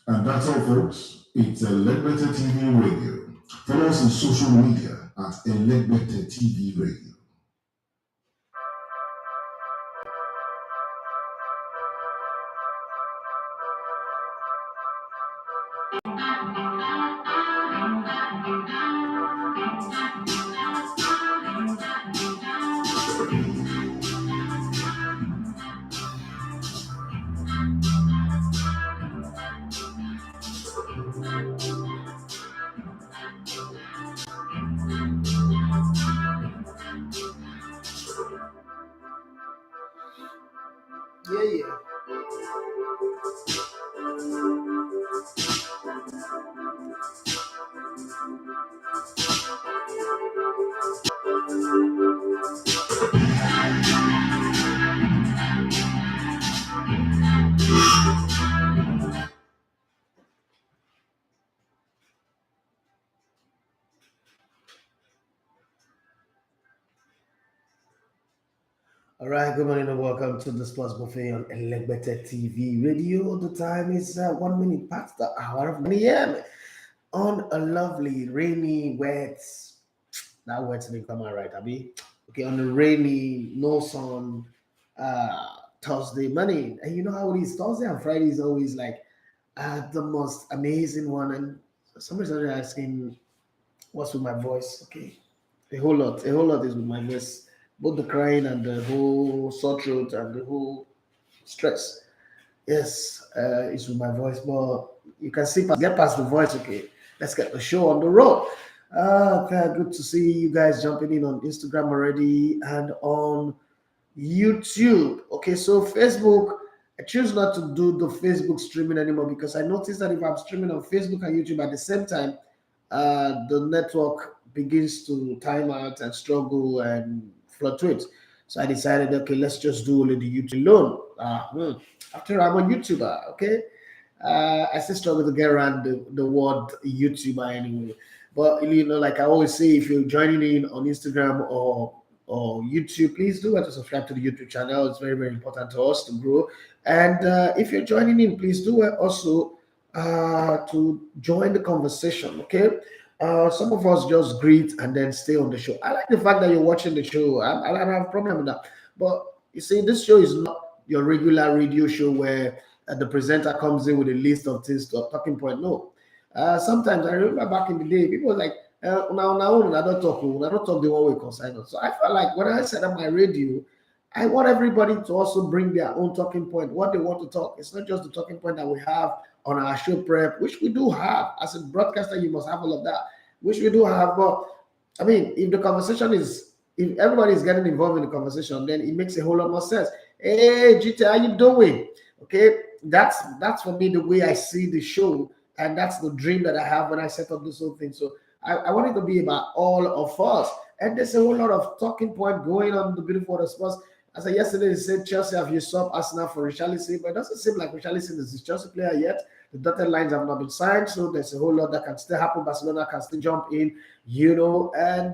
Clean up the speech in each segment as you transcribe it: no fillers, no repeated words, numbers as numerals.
And that's all, folks. It's Elegbete TV Radio. Follow us on social media at Elegbete TV Radio. Yeah. All right, good morning and welcome to the Sports Buffet on Elegbete TV Radio. The time is 1 minute past the hour of 9 a.m. on a lovely, rainy, wet, that wet's didn't come out right, Abby. Okay, on a rainy, no sun, Thursday morning. And you know how it is, Thursday and Friday is always like the most amazing one. And somebody's already asking, what's with my voice? Okay, a whole lot is with my voice, both the crying and the whole sore throat and the whole stress. Yes, it's with my voice, but you can see get past the voice. Okay, let's get the show on the road. Okay, good to see you guys jumping in on Instagram already and on YouTube. Okay, so Facebook, I choose not to do the Facebook streaming anymore because I noticed that if I'm streaming on Facebook and YouTube at the same time, the network begins to time out and struggle and fluctuate. So I decided, okay, let's just do only the YouTube alone. After I'm a YouTuber, okay. I still struggle to get around the word YouTuber anyway. But you know, like I always say, if you're joining in on Instagram or YouTube, please do want to subscribe to the YouTube channel. It's very, very important to us to grow. And if you're joining in, please do also to join the conversation. Okay. Some of us just greet and then stay on the show. I like the fact that you're watching the show. I don't have a problem with that. But you see, this show is not your regular radio show where the presenter comes in with a list of things to talking point. No. Sometimes I remember back in the day, people were like, now I don't talk the one way concern. So I felt like when I set up my radio, I want everybody to also bring their own talking point, what they want to talk. It's not just the talking point that we have on our show prep, which we do have. As a broadcaster, you must have all of that, which we do have. But I mean, if the conversation is, if everybody is getting involved in the conversation, then it makes a whole lot more sense. Hey, GT, how you doing? Okay, that's for me the way I see the show, and that's the dream that I have when I set up this whole thing. So I want it to be about all of us, and there's a whole lot of talking point going on the beautiful water sports. As I yesterday said, Chelsea have used up Arsenal for Richarlison, but it doesn't seem like Richarlison is a Chelsea player yet. The dotted lines have not been signed, so there's a whole lot that can still happen. Barcelona can still jump in, and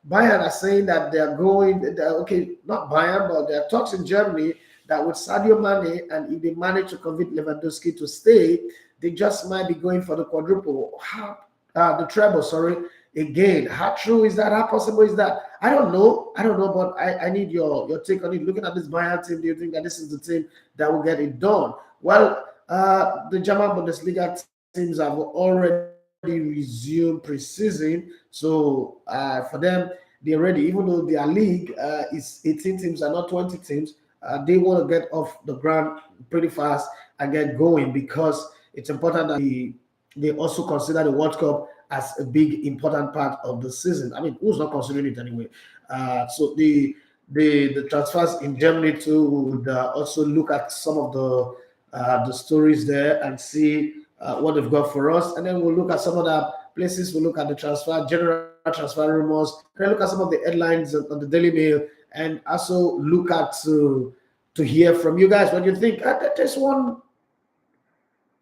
Bayern are saying that they're okay, not Bayern, but there are talks in Germany that with Sadio Mane, and if they manage to convince Lewandowski to stay, they just might be going for the quadruple, the treble, sorry. Again, how true is that? How possible is that? I don't know, but I need your take on it. Looking at this Bayern team, do you think that this is the team that will get it done? Well, the German Bundesliga teams have already resumed preseason, so for them, they're ready. Even though their league is 18 teams and not 20 teams, they want to get off the ground pretty fast and get going because it's important that they also consider the World Cup as a big important part of the season. I mean, who's not considering it anyway? So the transfers in Germany too would also look at some of the stories there and see what they've got for us, and then we'll look at some of the places. We'll look at the general transfer rumors. Then look at some of the headlines on the Daily Mail, and also look at to hear from you guys what you think. There's one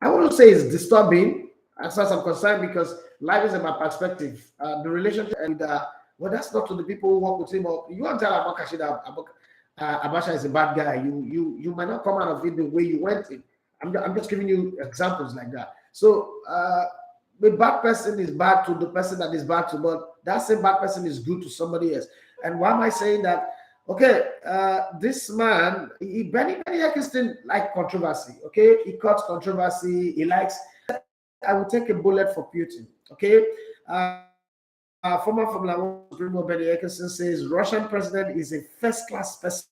I wouldn't say it's disturbing as far as I'm concerned because life is about perspective. The relationship and well, that's not to the people who work with him. But you want to tell Abakashi that Abasha is a bad guy. You might not come out of it the way you went in. I'm just giving you examples like that. So the bad person is bad to the person that is bad to, but that same bad person is good to somebody else. And why am I saying that? Okay, this man, Benny Eccleston like controversy. Okay, he cuts controversy. He likes. I will take a bullet for Putin. Okay, former Formula One Supremo Benny Eccleston says Russian president is a first-class person.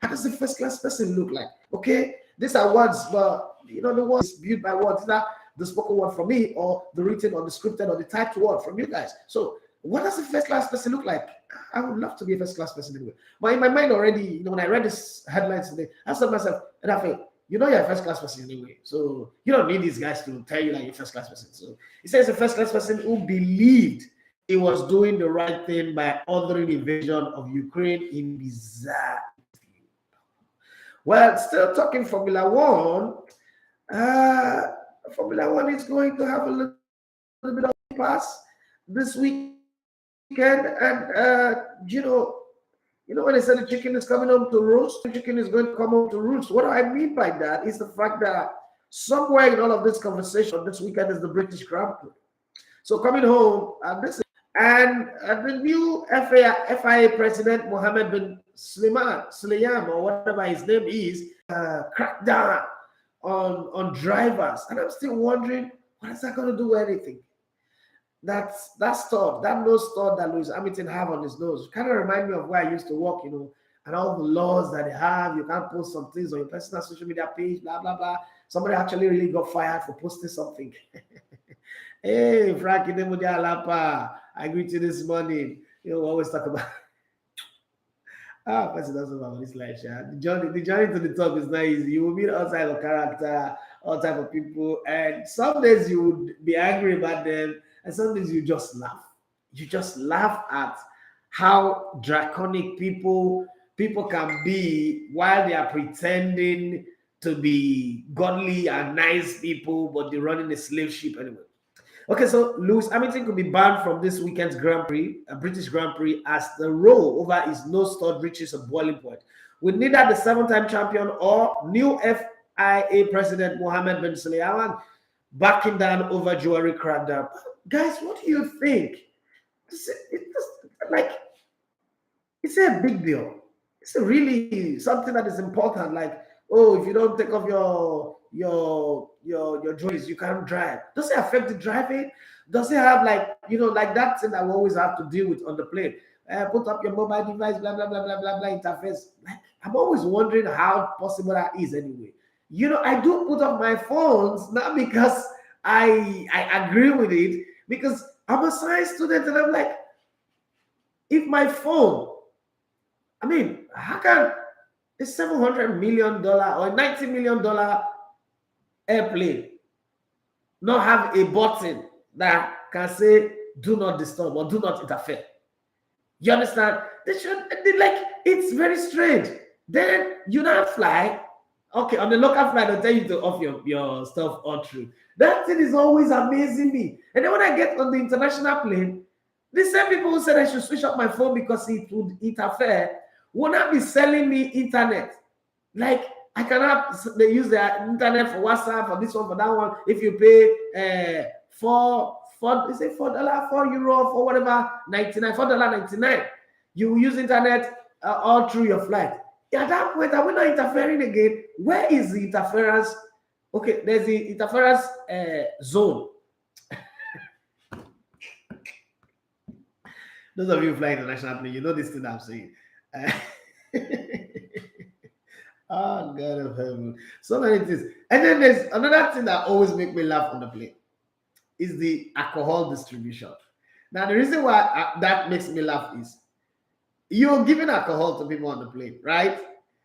How does a first-class person look like? Okay, these are words, but the words built by words. Is that the spoken word from me, or the written, or the scripted, or the typed word from you guys? So, what does a first-class person look like? I would love to be a first-class person anyway. But in my mind already, when I read this headlines today, I said to myself, Rafael, you're a first-class person anyway. So you don't need these guys to tell you like you're a first-class person. So he says a first-class person who believed he was doing the right thing by ordering invasion of Ukraine in bizarre. Well, still talking Formula One. Formula One is going to have a little bit of pass this weekend, and when they said the chicken is coming home to roost, the chicken is going to come home to roost. What I mean by that is the fact that somewhere in all of this conversation this weekend is the British Grand Prix. So coming home, the new FIA president Mohammed bin Sulayem, or whatever his name is, cracked down on drivers, and I'm still wondering what is that going to do with anything. That nose stud that Lewis Hamilton have on his nose kind of remind me of where I used to work, and all the laws that they have. You can't post some things on your personal social media page, blah blah blah. Somebody actually really got fired for posting something. Hey, Frankie Demudia Lapa, I greet you this morning. We always talk about person doesn't know this life. The journey to the top is not easy. You will meet all type of character, all type of people, and some days you would be angry about them, and some days you just laugh. You just laugh at how draconic people can be while they are pretending to be godly and nice people, but they're running a slave ship anyway. Okay, so Lewis Hamilton could be banned from this weekend's Grand Prix, a British Grand Prix, as the row over his nose stud reaches a boiling point. With neither the seven-time champion or new FIA president Mohammed bin Sulayem backing down over jewelry crackdown. Guys, what do you think? It's a big deal. It's really something that is important. Like, oh, if you don't take off your joints, you can't drive. Does it affect the driving? Does it have like that thing that we always have to deal with on the plane? Put up your mobile device, blah blah blah blah blah blah interface. Like, I'm always wondering how possible that is anyway. I do put up my phones not because I agree with it, because I'm a science student and I'm like, if my phone, how can a $700 million or $90 million airplane not have a button that can say do not disturb or do not interfere? You understand? It's very strange. Then you not fly. Okay, on the local flight, they'll tell you to off your stuff all through. That thing is always amazing me. And then when I get on the international plane, the same people who said I should switch off my phone because it would interfere will not be selling me internet. Like, I cannot, they use the internet for WhatsApp, for this one, for that one. If you pay €4 for whatever, $4.99, you will use internet all through your flight. At that point, are we not interfering again? Where is the interference? Okay, there's the interference zone. Those of you who fly international plane, you know this thing I'm saying. Oh, God of heaven. So many things. And then there's another thing that always makes me laugh on the plane is the alcohol distribution. Now, the reason why that makes me laugh is you're giving alcohol to people on the plane, right?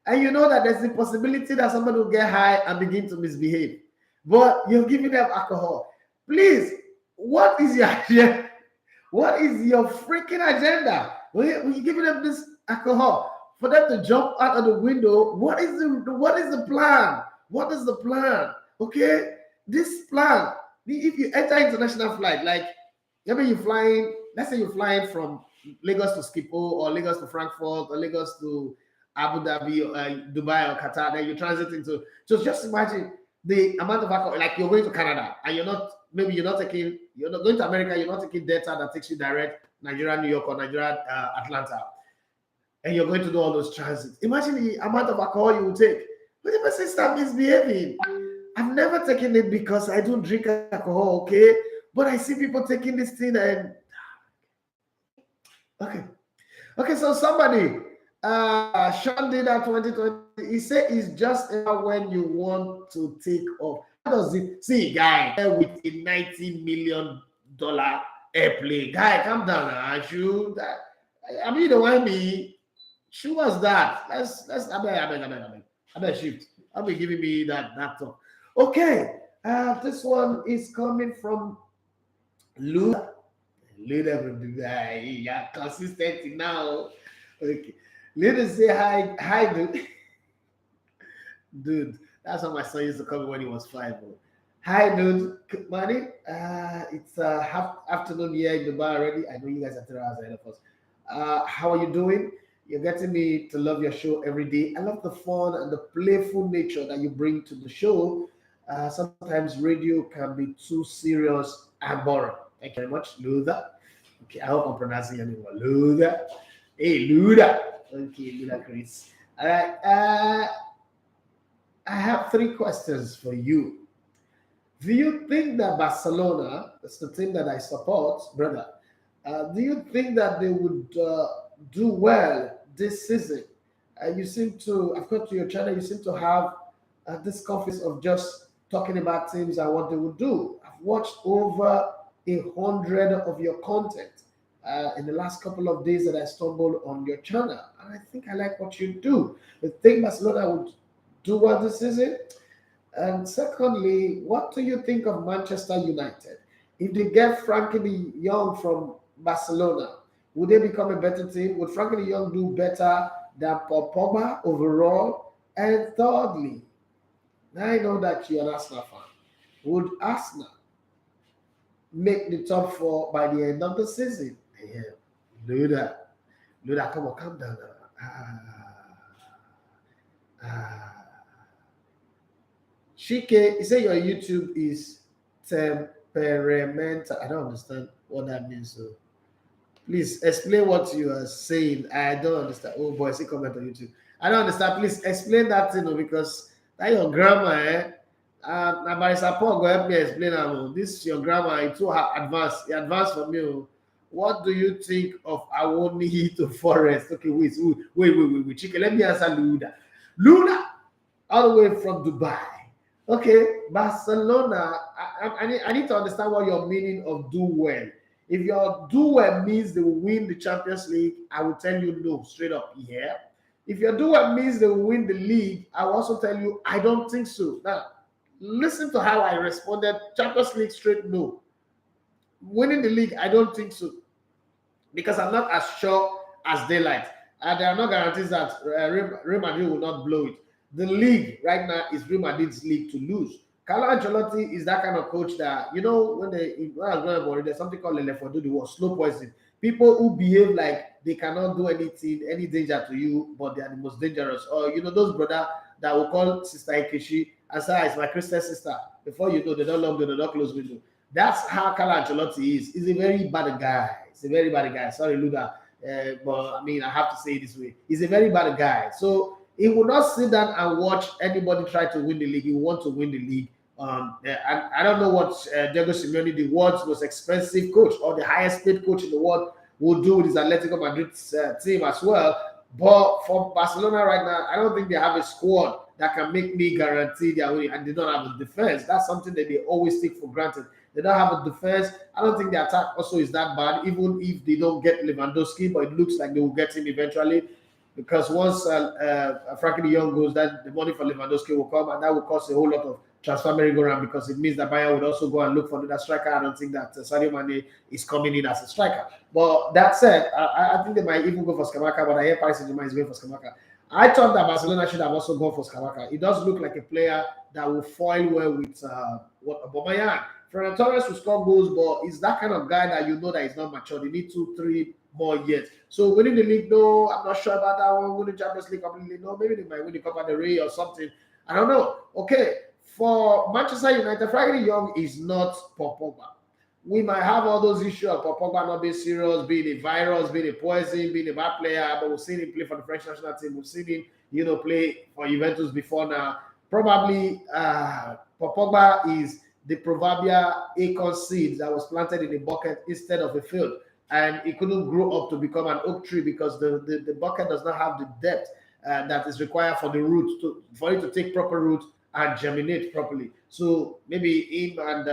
And you know that there's the possibility that somebody will get high and begin to misbehave. But you're giving them alcohol. Please, what is your agenda? What is your freaking agenda? When you're giving them this alcohol for them to jump out of the window, what is the plan? What is the plan? Okay, this plan. If you enter international flight, like maybe let's say you're flying from Lagos to Schiphol, or Lagos to Frankfurt, or Lagos to Abu Dhabi, or Dubai, or Qatar, then you transit into. Just imagine the amount of alcohol, like you're going to Canada and you're not going to America, you're not taking data that takes you direct Nigeria, New York, or Nigeria, Atlanta, and you're going to do all those transits. Imagine the amount of alcohol you will take. But the person start misbehaving. I've never taken it because I don't drink alcohol, okay? But I see people taking this thing and okay. So somebody, Sean did that 2020. He said it's just when you want to take off. How does it see, guy with a $90 million airplane? Guy, calm down now. Shoot that. I mean, you don't want me. Show us that. Let's. I bet shift. I'll be giving me that talk. Okay. This one is coming from Luda. Luda, yeah, consistent now. Okay. Luda say hi, dude. Dude, that's how my son used to call me when he was 5. Hi, dude. Good morning. It's afternoon here in Dubai already. I know you guys are 3 hours ahead of us. How are you doing? You're getting me to love your show every day. I love the fun and the playful nature that you bring to the show. Sometimes radio can be too serious and boring. Thank you very much, Luda. Okay, I hope I'm pronouncing your name well. Luda. Hey, Luda. Okay, Luda Chris. All right. I have 3 questions for you. Do you think that Barcelona, that's the team that I support, brother, do you think that they would do well this season? You seem to, I've got to your channel, you seem to have this confidence of just talking about teams and what they would do. I've watched over 100 of your content in the last couple of days that I stumbled on your channel. And I think I like what you do. I think Barcelona would do well this season. And secondly, what do you think of Manchester United? If they get Frankie de Jong from Barcelona, would they become a better team? Would Frankie de Jong do better than Paul Pogba overall? And thirdly, I know that you're an Arsenal fan. Would Arsenal make the top 4 by the end of the season? Yeah. Luda, come on, calm down now. Shike, you say your YouTube is temperamental. I don't understand what that means. So please explain what you are saying. I don't understand. Oh boy, see comment on YouTube. I don't understand. Please explain that thing because that your grammar, eh? Now by support, go help me explain that. This your grammar, it's too advanced. It's advanced for me. What do you think of Awoni to Forest? Okay, wait. Chike, let me answer Luda. Luda, all the way from Dubai. Okay, Barcelona, I need to understand what your meaning of do well. If your do well means they will win the Champions League, I will tell you no, straight up, yeah. If your do well means they will win the league, I will also tell you I don't think so. Now, listen to how I responded. Champions League, straight no. Winning the league, I don't think so. Because I'm not as sure as daylight. And there are no guarantees that Real Madrid will not blow it. The league right now is Real Madrid's league to lose. Carlo Ancelotti is that kind of coach that, when I was growing up, there's something called Lelefodu, the word slow poison. People who behave like they cannot do anything, any danger to you, but they are the most dangerous. Or, those brother that will call Sister Ikechi and say, it's my Christian sister. Before you know, they don't lock the door, they don't close window. That's how Carlo Ancelotti is. He's a very bad guy. He's a very bad guy. Sorry, Luda. But I mean, I have to say it this way. He's a very bad guy. So he will not sit down and watch anybody try to win the league. He will want to win the league. I don't know what Diego Simeone, the world's most expensive coach or the highest paid coach in the world, will do with his Atletico Madrid team as well. But for Barcelona right now, I don't think they have a squad that can make me guarantee their winning, and they don't have a defense. That's something that they always take for granted. They don't have a defense. I don't think the attack also is that bad, even if they don't get Lewandowski, but it looks like they will get him eventually. Because once Frankie de Jong goes, then the money for Lewandowski will come, and that will cost a whole lot of transfer merry-go-round because it means that Bayern would also go and look for another striker. I don't think that Sadio Mane is coming in as a striker. But that said, I think they might even go for Skamaka, but I hear Paris Saint-Germain is going for Skamaka. I thought that Barcelona should have also gone for Skamaka. It does look like a player that will foil well with Aubameyang. Ferran Torres will score goals, but he's that kind of guy that that he's not mature. They need 2-3 more years. So winning the league, no, I'm not sure about that one. Winning Champions League completely, no. Maybe they might win the Copa del Rey or something. I don't know. Okay, For Manchester United, Frankie Young is not Paul Pogba. We might have all those issues of Paul Pogba not being serious, being a virus, being a poison, being a bad player, but we've seen him play for the French national team. We've seen him, play for Juventus before now. Probably Paul Pogba is the proverbial acorn seed that was planted in a bucket instead of a field. And it couldn't grow up to become an oak tree because the bucket does not have the depth that is required for the root for it to take proper root and germinate properly. So maybe him and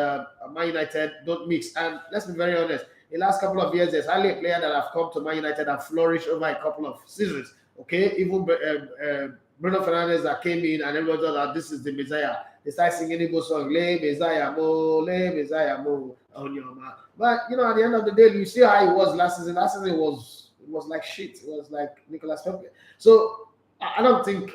Man United don't mix. And let's be very honest, in the last couple of years, there's hardly a player that have come to Man United and flourished over a couple of seasons. Okay, even Bruno Fernandes that came in and everyone thought that this is the Messiah. They start singing Igbo song, Le Messiah Mo, on your man. But at the end of the day, you see how it was last season. Last season was like shit. It was like Nicolas Pepe. So I don't think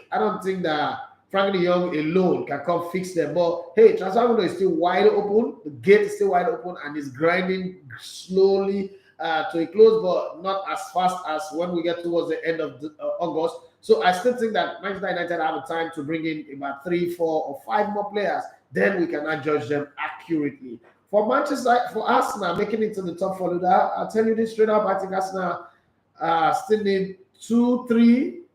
that Frankie de Jong alone can come fix them. But hey, transfer window is still wide open. The gate is still wide open and it's grinding slowly to a close, but not as fast as when we get towards the end of August. So I still think that Manchester United have a time to bring in about 3, 4, or 5 more players. Then we cannot judge them accurately. For Arsenal making it to the top 4, I'll tell you this straight up. I think Arsenal still need 2,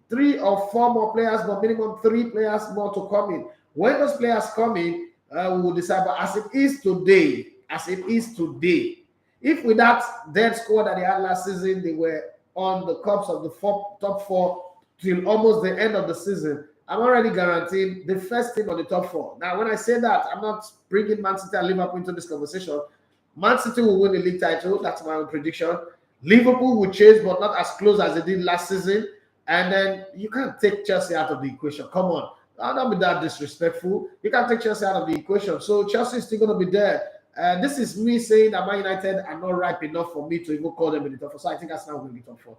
3 or 4 more players, but minimum 3 players more to come in. When those players come in, we will decide. But as it is today, if with that dead squad that they had last season, they were on the cups of the top 4 till almost the end of the season, I'm already guaranteeing the first team on the top 4. Now, when I say that, I'm not bringing Man City and Liverpool into this conversation. Man City will win the league title. That's my own prediction. Liverpool will chase, but not as close as they did last season. And then you can't take Chelsea out of the equation. Come on. Don't be that disrespectful. You can't take Chelsea out of the equation. So Chelsea is still going to be there. This is me saying that Man United are not ripe enough for me to even call them in the top 4. So I think Arsenal will be top 4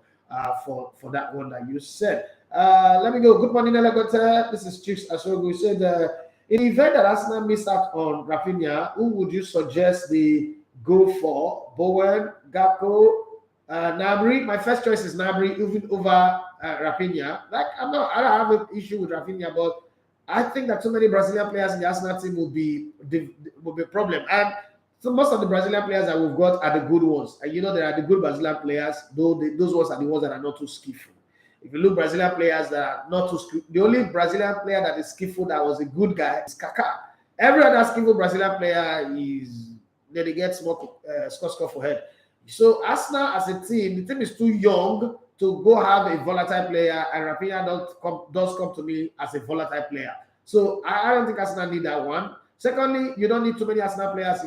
for that one that you said. Let me go. Good morning, Elegote. This is Chiefs Asrogu. You said, in the event that Arsenal missed out on Rafinha, who would you suggest they go for? Bowen, Gakpo, Gnabry? My first choice is Gnabry, even over Rafinha. I don't have an issue with Rafinha, but I think that too many Brazilian players in the Arsenal team will be a problem. And so most of the Brazilian players that we've got are the good ones. And there are the good Brazilian players, though those ones are the ones that are not too skillful. If you look Brazilian players that are not too skillful, the only Brazilian player that is skillful that was a good guy is Kaká. Every other skillful Brazilian player is they get small score for head. So Arsenal as a team, the team is too young to go have a volatile player, and Rafinha does come to me as a volatile player. So I don't think Arsenal need that one. Secondly, you don't need too many Arsenal players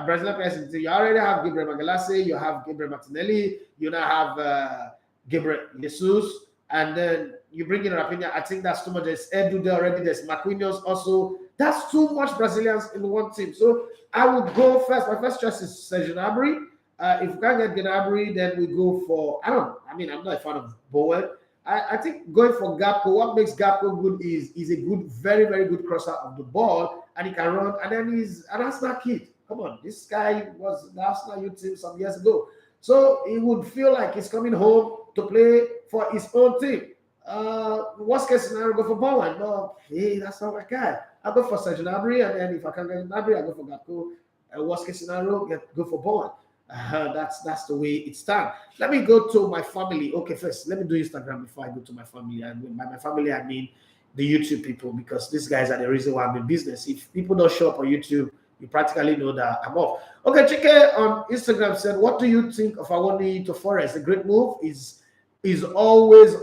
Brazilian players in the team. You already have Gabriel Magalhaes, you have Gabriel Martinelli, you now have Gabriel Jesus, and then you bring in Rafinha. I think that's too much. There's Edu there already. There's Marquinhos also. That's too much Brazilians in one team. So I would go first. My first choice is Serge Gnabry. If we can't get Gnabry, then we go for, I'm not a fan of Bowen. I think going for Gakpo, what makes Gakpo good is he's a good, very, very good crosser of the ball, and he can run, and then he's an Arsenal kid. Come on, this guy was the Arsenal youth team some years ago. So he would feel like he's coming home to play for his own team. Worst case scenario, go for Bowen. No, hey, that's not my guy. I'll go for Serge Gnabry, and then if I can't get Gnabry, I'll go for Gakpo. Worst case scenario, go for Bowen. That's the way it stands. Let me go to my family. Okay, first, let me do Instagram before I go to my family. And by my family, I mean the YouTube people, because these guys are the reason why I'm in business. If people don't show up on YouTube, you practically know that I'm off. Okay, Chike on Instagram said, what do you think of Awoni to Forest? A great move is always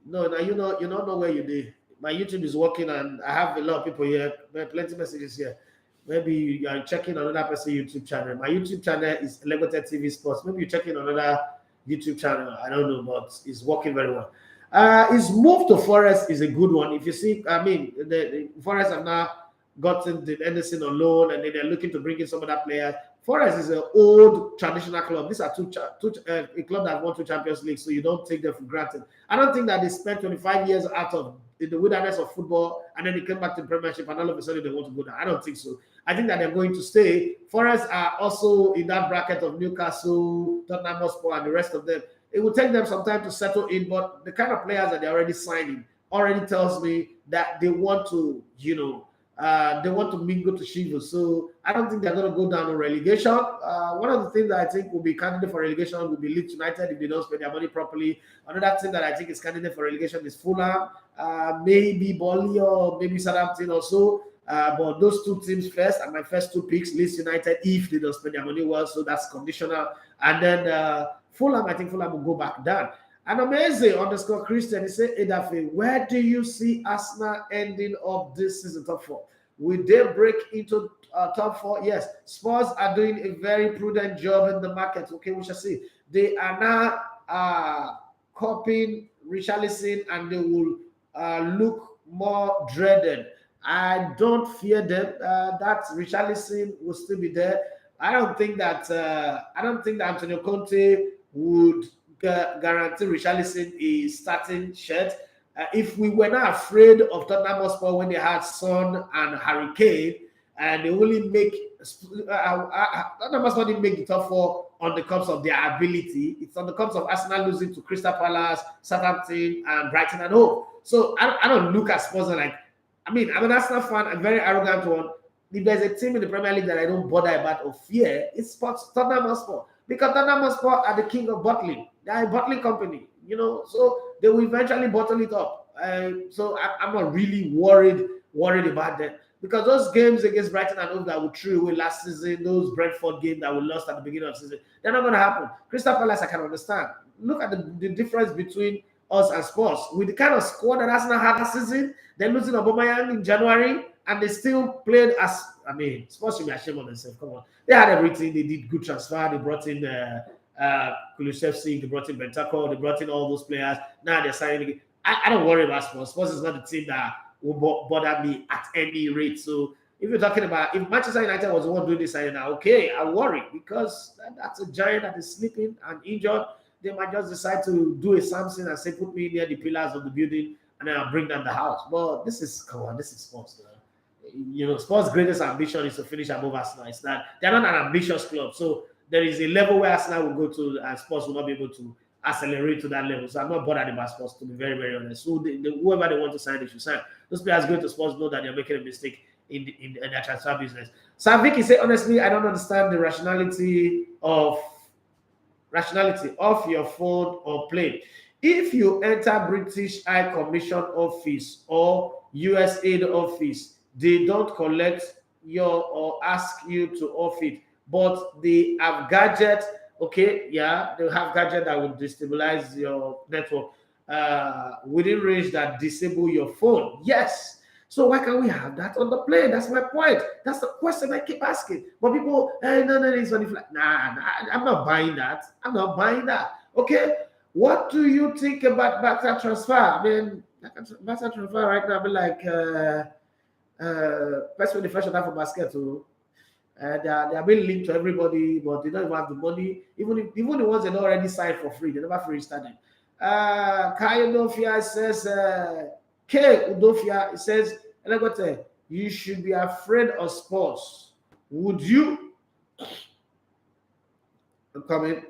no, now you don't know where you did. My YouTube is working, and I have a lot of people here. There are plenty of messages here. Maybe you are checking another person's YouTube channel. My YouTube channel is Elegote TV Sports. Maybe you're checking another YouTube channel. I don't know, but it's working very well. His move to Forest is a good one. If you see, the Forest have now gotten the Anderson on loan, and then they're looking to bring in some other players. Forest is an old traditional club. These are a club that won 2 Champions League, so you don't take them for granted. I don't think that they spent 25 years out of in the wilderness of football, and then they came back to the Premiership, and all of a sudden they want to go down. I don't think so. I think that they're going to stay. Forest are also in that bracket of Newcastle, Tottenham Hotspur, and the rest of them. It will take them some time to settle in, but the kind of players that they're already signing already tells me that they want to, they want to mingle to Chivas. So I don't think they're going to go down on relegation. One of the things that I think will be candidate for relegation will be Leeds United if they don't spend their money properly. Another thing that I think is candidate for relegation is Fulham, maybe Burnley or maybe Southampton or so. But those two teams first, and my first two picks, Leeds United, if they don't spend their money well, so that's conditional. And then Fulham, I think Fulham will go back down. And amazing underscore Christian, he said, Edafe, where do you see Arsenal ending up this season, top four? Will they break into top four? Yes. Spurs are doing a very prudent job in the market. Okay, we shall see. They are now copying Richarlison, and they will look more dreaded. I don't fear them. That Richarlison will still be there. I don't think that Antonio Conte would guarantee Richarlison a starting shirt. If we were not afraid of Tottenham Hotspur when they had Son and Harry Kane, and they only make Tottenham Hotspur didn't make the top four on the cups of their ability. It's on the cups of Arsenal losing to Crystal Palace, Southampton, and Brighton and home. So I don't look at Spurs like, I'm an Arsenal fan, a very arrogant one. If there's a team in the Premier League that I don't bother about or fear, it's Tottenham Hotspur. Because Tottenham Hotspur are the king of bottling. They are a bottling company, so they will eventually bottle it up. So I'm not really worried about that. Because those games against Brighton and home that we threw away last season, those Brentford games that we lost at the beginning of the season, they're not going to happen. Crystal Palace, I can understand. Look at the difference between us and Spurs. With the kind of squad that Arsenal had last season, they're losing Aubameyang in January, and they still played as, Spurs should be ashamed of themselves. Come on. They had everything. They did good transfer. They brought in Kulusevski, they brought in Bentancur, they brought in all those players. Now they're signing again. I don't worry about Spurs. Spurs is not the team that will bother me at any rate. So if you're talking about, if Manchester United was the one doing this signing now, okay, I worry, because that's a giant that is sleeping and injured. They might just decide to do a Samson and say, put me near the pillars of the building, and then I'll bring down the house. But this is Spurs. Spurs' greatest ambition is to finish above Arsenal. It's not, they're not an ambitious club. So there is a level where Arsenal will go to, and Spurs will not be able to accelerate to that level. So I'm not bothered about Spurs, to be very, very honest. So whoever they want to sign, they should sign. Those players going to Spurs know that they're making a mistake in their transfer business. Saviki said, honestly, I don't understand the rationality of your phone or plane. If you enter British High Commission office or US Aid office, they don't collect or ask you to off it, but they have gadgets. Okay, yeah, they have gadget that will destabilize your network within range that disable your phone. Yes. So why can't we have that on the plane? That's my point. That's the question I keep asking. But people, no, it's funny. Nah, I'm not buying that. Okay. What do you think about Barca transfer? Barca transfer right now, person the first shot for basket too. They are being linked to everybody, but they don't even have the money. Even the ones that already signed for free, they never free started. Kai Udofia says, K Udofia says, you should be afraid of sports. Would you? I'm coming.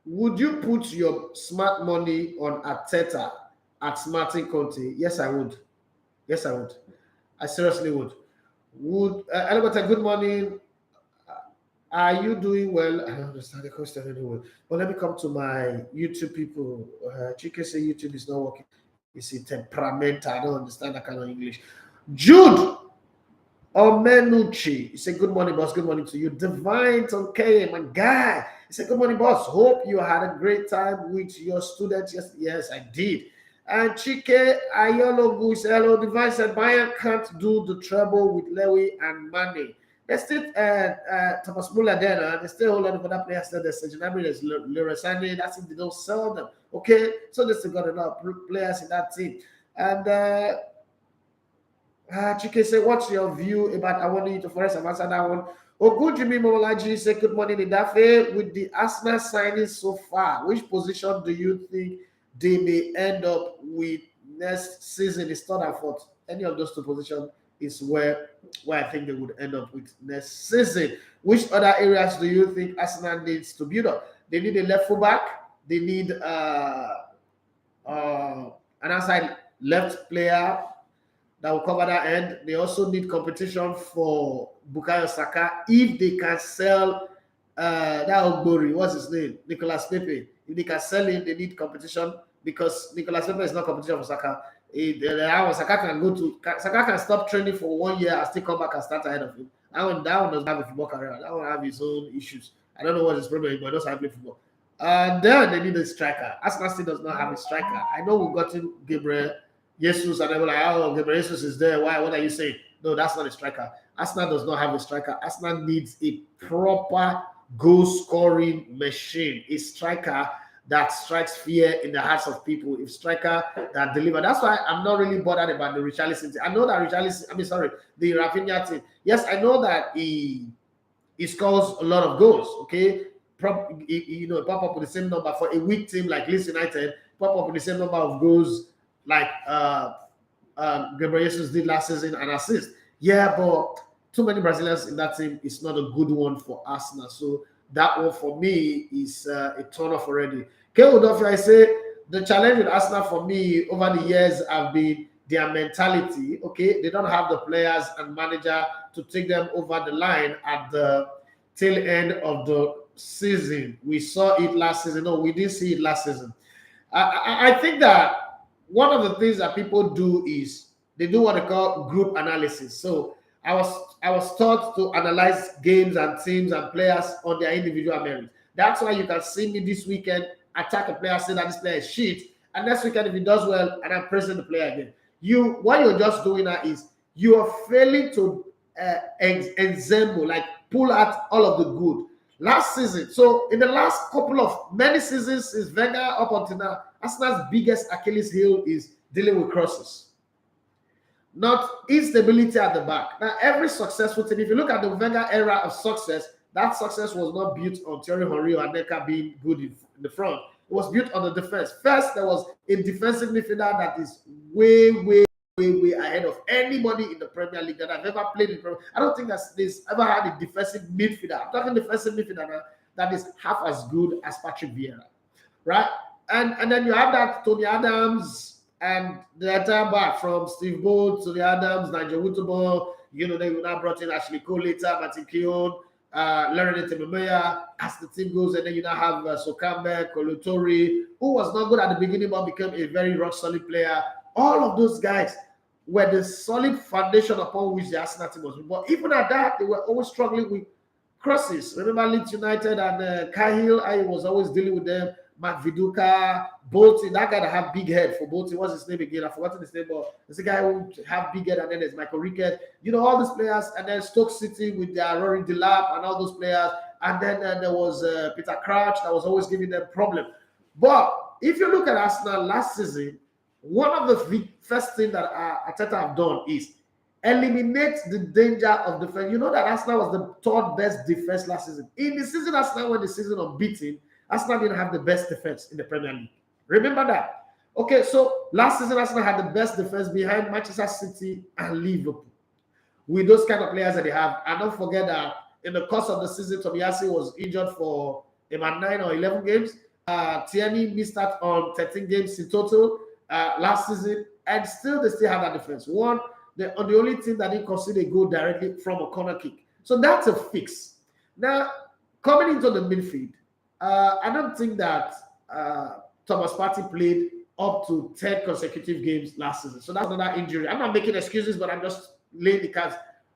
Would you put your smart money on Arteta at Martin Conte? Yes, I would. I seriously would. Good morning. Are you doing well? I don't understand the question anyway. But let me come to my YouTube people. Chike say YouTube is not working. It's a temperamental. I don't understand that kind of English. Jude Omenuchi. He said, good morning, boss. Good morning to you. Divine Tonke, my guy. He said, good morning, boss. Hope you had a great time with your students. Yes, I did. And Chike Ayologu said, hello, Divine said, Bayern can't do the treble with Lewy and Mane. There's still Thomas Muller there. There's still a whole lot of other players there. There's Janabri, there's Lorasani. That's if they don't sell them. Okay, so they still got enough players in that team. And Chike said, what's your view about? I want you to first answer that one. Good Jimmy Molaji said, good morning, Idafe. With the Arsenal signing so far, which position do you think they may end up with next season? Is third and fourth. Any of those two positions is where I think they would end up with next season. Which other areas do you think Arsenal needs to build up? They need a left fullback. They need an outside left player that will cover that end. They also need competition for Bukayo Saka. If they can sell that Ogbori, what's his name? Nicolas Pepe. If they can sell him, they need competition because Nicolas Pepe is not competition for Saka. Saka can stop training for 1 year and still come back and start ahead of him. That one doesn't have a football career. That one have his own issues. I don't know what his problem is, but he doesn't play football. And then they need a striker. Arsenal still does not have a striker. I know we got him Gabriel Jesus, and they were like, oh, Gabriel Jesus is there. Why? What are you saying? No, that's not a striker. Arsenal does not have a striker. Arsenal needs a proper goal-scoring machine, a striker that strikes fear in the hearts of people, a striker that delivers. That's why I'm not really bothered about the Richarlison. I know that the Rafinha thing. Yes, I know that he scores a lot of goals, okay? Pop up with the same number for a weak team like Leeds United, pop up with the same number of goals like Gabriel Jesus did last season and assist. Yeah, but too many Brazilians in that team is not a good one for Arsenal. So that one for me is a turn off already. I say the challenge with Arsenal for me over the years have been their mentality. Okay, they don't have the players and manager to take them over the line at the tail end of the season. We saw it last season. No, we didn't see it last season. I think that one of the things that people do is they do what they call group analysis. So I was taught to analyze games and teams and players on their individual merit. That's why you can see me this weekend attack a player, say that this player is shit, and next weekend if he does well, and I'm praising the player again. What you're just doing now is you are failing to ensemble, like pull out all of the good. Last season, so in the last couple of many seasons since Wenger up until now, Arsenal's biggest Achilles heel is dealing with crosses, not instability at the back. Now, every successful team, if you look at the Wenger era of success, that success was not built on Thierry Henry or Aneka being good in the front. It was built on the defense. First, there was a defensive midfielder that is way ahead of anybody in the Premier League that I've ever played in the Premier League. I don't think there's ever had a defensive midfielder. I'm talking defensive midfielder now, that is half as good as Patrick Vieira, right? And then you have that Tony Adams and the entire back from Steve Bolt, Tony Adams, Nigel Wootenball. They now brought in Ashley Cole later, Martin Keown, Larry Tememeya as the team goes, and then you now have Sokambe, Kolotori, who was not good at the beginning but became a very rock solid player. All of those guys were the solid foundation upon which the Arsenal team was. But even at that, they were always struggling with crosses. Remember Leeds United and Cahill, I was always dealing with them. Mark Viduka, Bolton, that guy that have big head for Bolton. What's his name again? I've forgotten his name, but there's a guy who have big head, and then there's Michael Rickett. All these players, and then Stoke City with their Rory Delap and all those players. And then there was Peter Crouch that was always giving them problem. But if you look at Arsenal last season, one of the first things that Arteta have done is eliminate the danger of defense. You know that Arsenal was the third best defense last season. In the season Arsenal went the season unbeaten, Arsenal didn't have the best defense in the Premier League. Remember that. Okay, so last season Arsenal had the best defense behind Manchester City and Liverpool. With those kind of players that they have. And don't forget that in the course of the season, Tomiyasu was injured for about 9 or 11 games. Tierney missed out on 13 games in total last season. And they still have that defense. The only team that didn't concede a goal directly from a corner kick. So that's a fix. Now, coming into the midfield, I don't think that Thomas Partey played up to 10 consecutive games last season. So that's another injury. I'm not making excuses, but I'm just laying the cards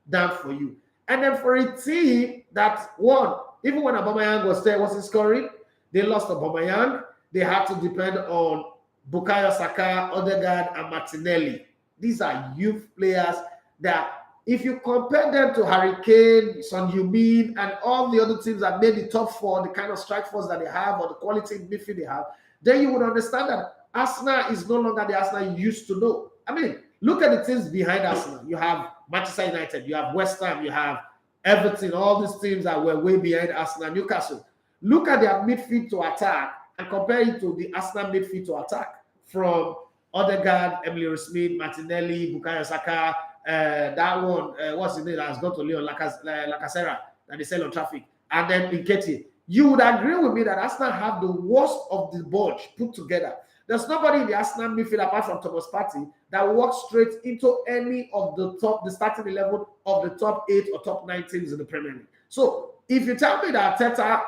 down for you. And then for a team that won, even when Aubameyang was there, wasn't scoring, they lost Aubameyang. They had to depend on Bukayo Saka, Odegaard, and Martinelli. These are youth players that, if you compare them to Harry Kane, Son Heung-min, and all the other teams that made the top four, the kind of strike force that they have or the quality in midfield they have, then you would understand that Arsenal is no longer the Arsenal you used to know. I mean, look at the teams behind Arsenal. You have Manchester United, you have West Ham, you have Everton, all these teams that were way behind Arsenal, Newcastle. Look at their midfield to attack and compare it to the Arsenal midfield to attack from Odegaard, Emile Smith, Martinelli, Bukayo Saka, that one, what's his name, that has gone to Leon, Lacazette, that they sell on traffic, and then Nketiah. You would agree with me that Arsenal have the worst of the bunch put together. There's nobody in the Arsenal midfield apart from Thomas Partey that walks straight into any of the starting 11 of the top 8 or top 9 teams in the Premier League. So if you tell me that Arteta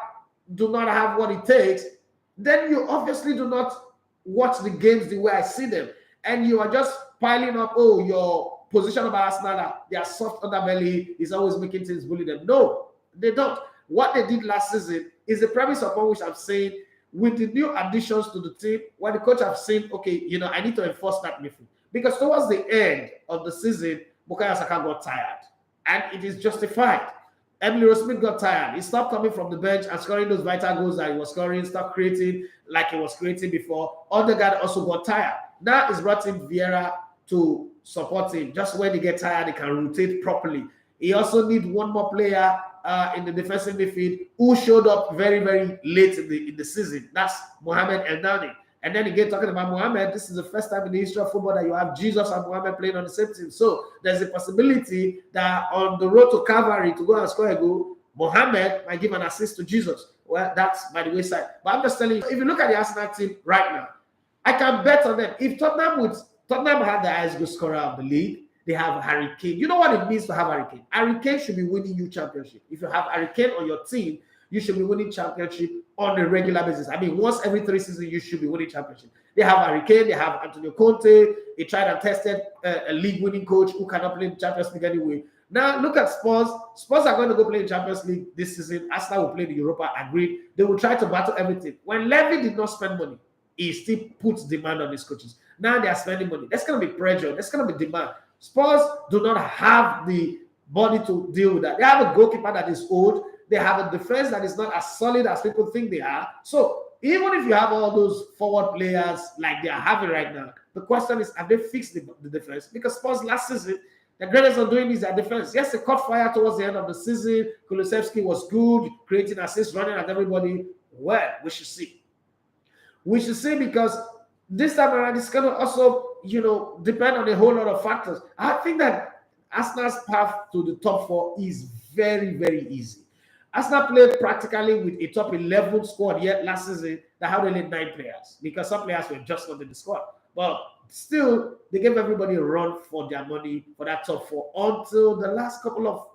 do not have what it takes, then you obviously do not watch the games the way I see them. And you are just piling up, your position about Arsenal, that their soft underbelly is always making things bully them. No, they don't. What they did last season is the premise upon which I'm saying, with the new additions to the team, when the coach have seen, okay, I need to enforce that midfield. Because towards the end of the season, Bukayo Saka got tired. And it is justified. Emily Roseman got tired. He stopped coming from the bench and scoring those vital goals that he was scoring, stopped creating like he was creating before. Odegaard also got tired. Now he's brought in Vieira to support him. Just when he gets tired, he can rotate properly. He also needs one more player in the defensive midfield who showed up very, very late in the season. That's Mohamed Elneny. And then again, talking about Mohamed, this is the first time in the history of football that you have Jesus and Mohamed playing on the same team. So there's a possibility that on the road to Calvary to go and score a goal, Mohamed might give an assist to Jesus. Well, that's by the wayside. But I'm just telling you, if you look at the Arsenal team right now, I can bet on them. If Tottenham had the highest goal scorer of the league, they have Harry Kane. You know what it means to have Harry Kane? Harry Kane should be winning you championship. If you have Harry Kane on your team, you should be winning championship on a regular basis. I mean, once every 3 seasons, you should be winning championship. They have Harry Kane, they have Antonio Conte, a tried and tested a league-winning coach who cannot play in the Champions League anyway. Now, look at Spurs. Spurs are going to go play in Champions League this season. Arsenal will play the Europa, agreed. They will try to battle everything. When Levy did not spend money, he still puts demand on his coaches. Now they are spending money. There's going to be pressure. There's going to be demand. Spurs do not have the body to deal with that. They have a goalkeeper that is old. They have a defense that is not as solid as people think they are. So even if you have all those forward players like they are having right now, the question is, have they fixed the defense? Because Spurs last season, the greatest of doing is their defense. Yes, they caught fire towards the end of the season. Kulusevski was good, creating assists, running at everybody. Well, we should see. We should see, because this time around, it's going to also, depend on a whole lot of factors. I think that Arsenal's path to the top 4 is very, very easy. Arsenal played practically with a top 11 squad yet last season that had only 9 players, because some players were just not in the squad. But still, they gave everybody a run for their money for that top 4 until the last couple of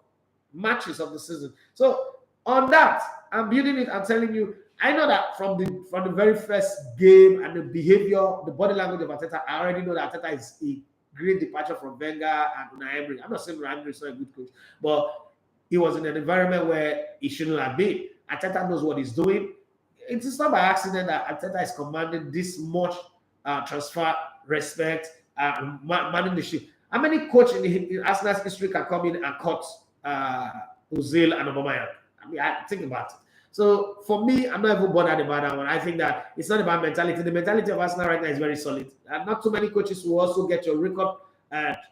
matches of the season. So on that, I'm building it. I'm telling you, I know that from the very first game and the behavior, the body language of Arteta, I already know that Arteta is a great departure from Wenger and Unai Emery. I'm not saying Unai Emery is not a good coach, but he was in an environment where he shouldn't have been. Arteta knows what he's doing. It is not by accident that Arteta is commanding this much transfer respect, manning the ship. How many coaches in Arsenal's history can come in and cut Ozil and Aubameyang? I mean, I think about it. So for me, I'm not even bothered about that one. I think that it's not about mentality. The mentality of Arsenal right now is very solid. And not too many coaches will also get your record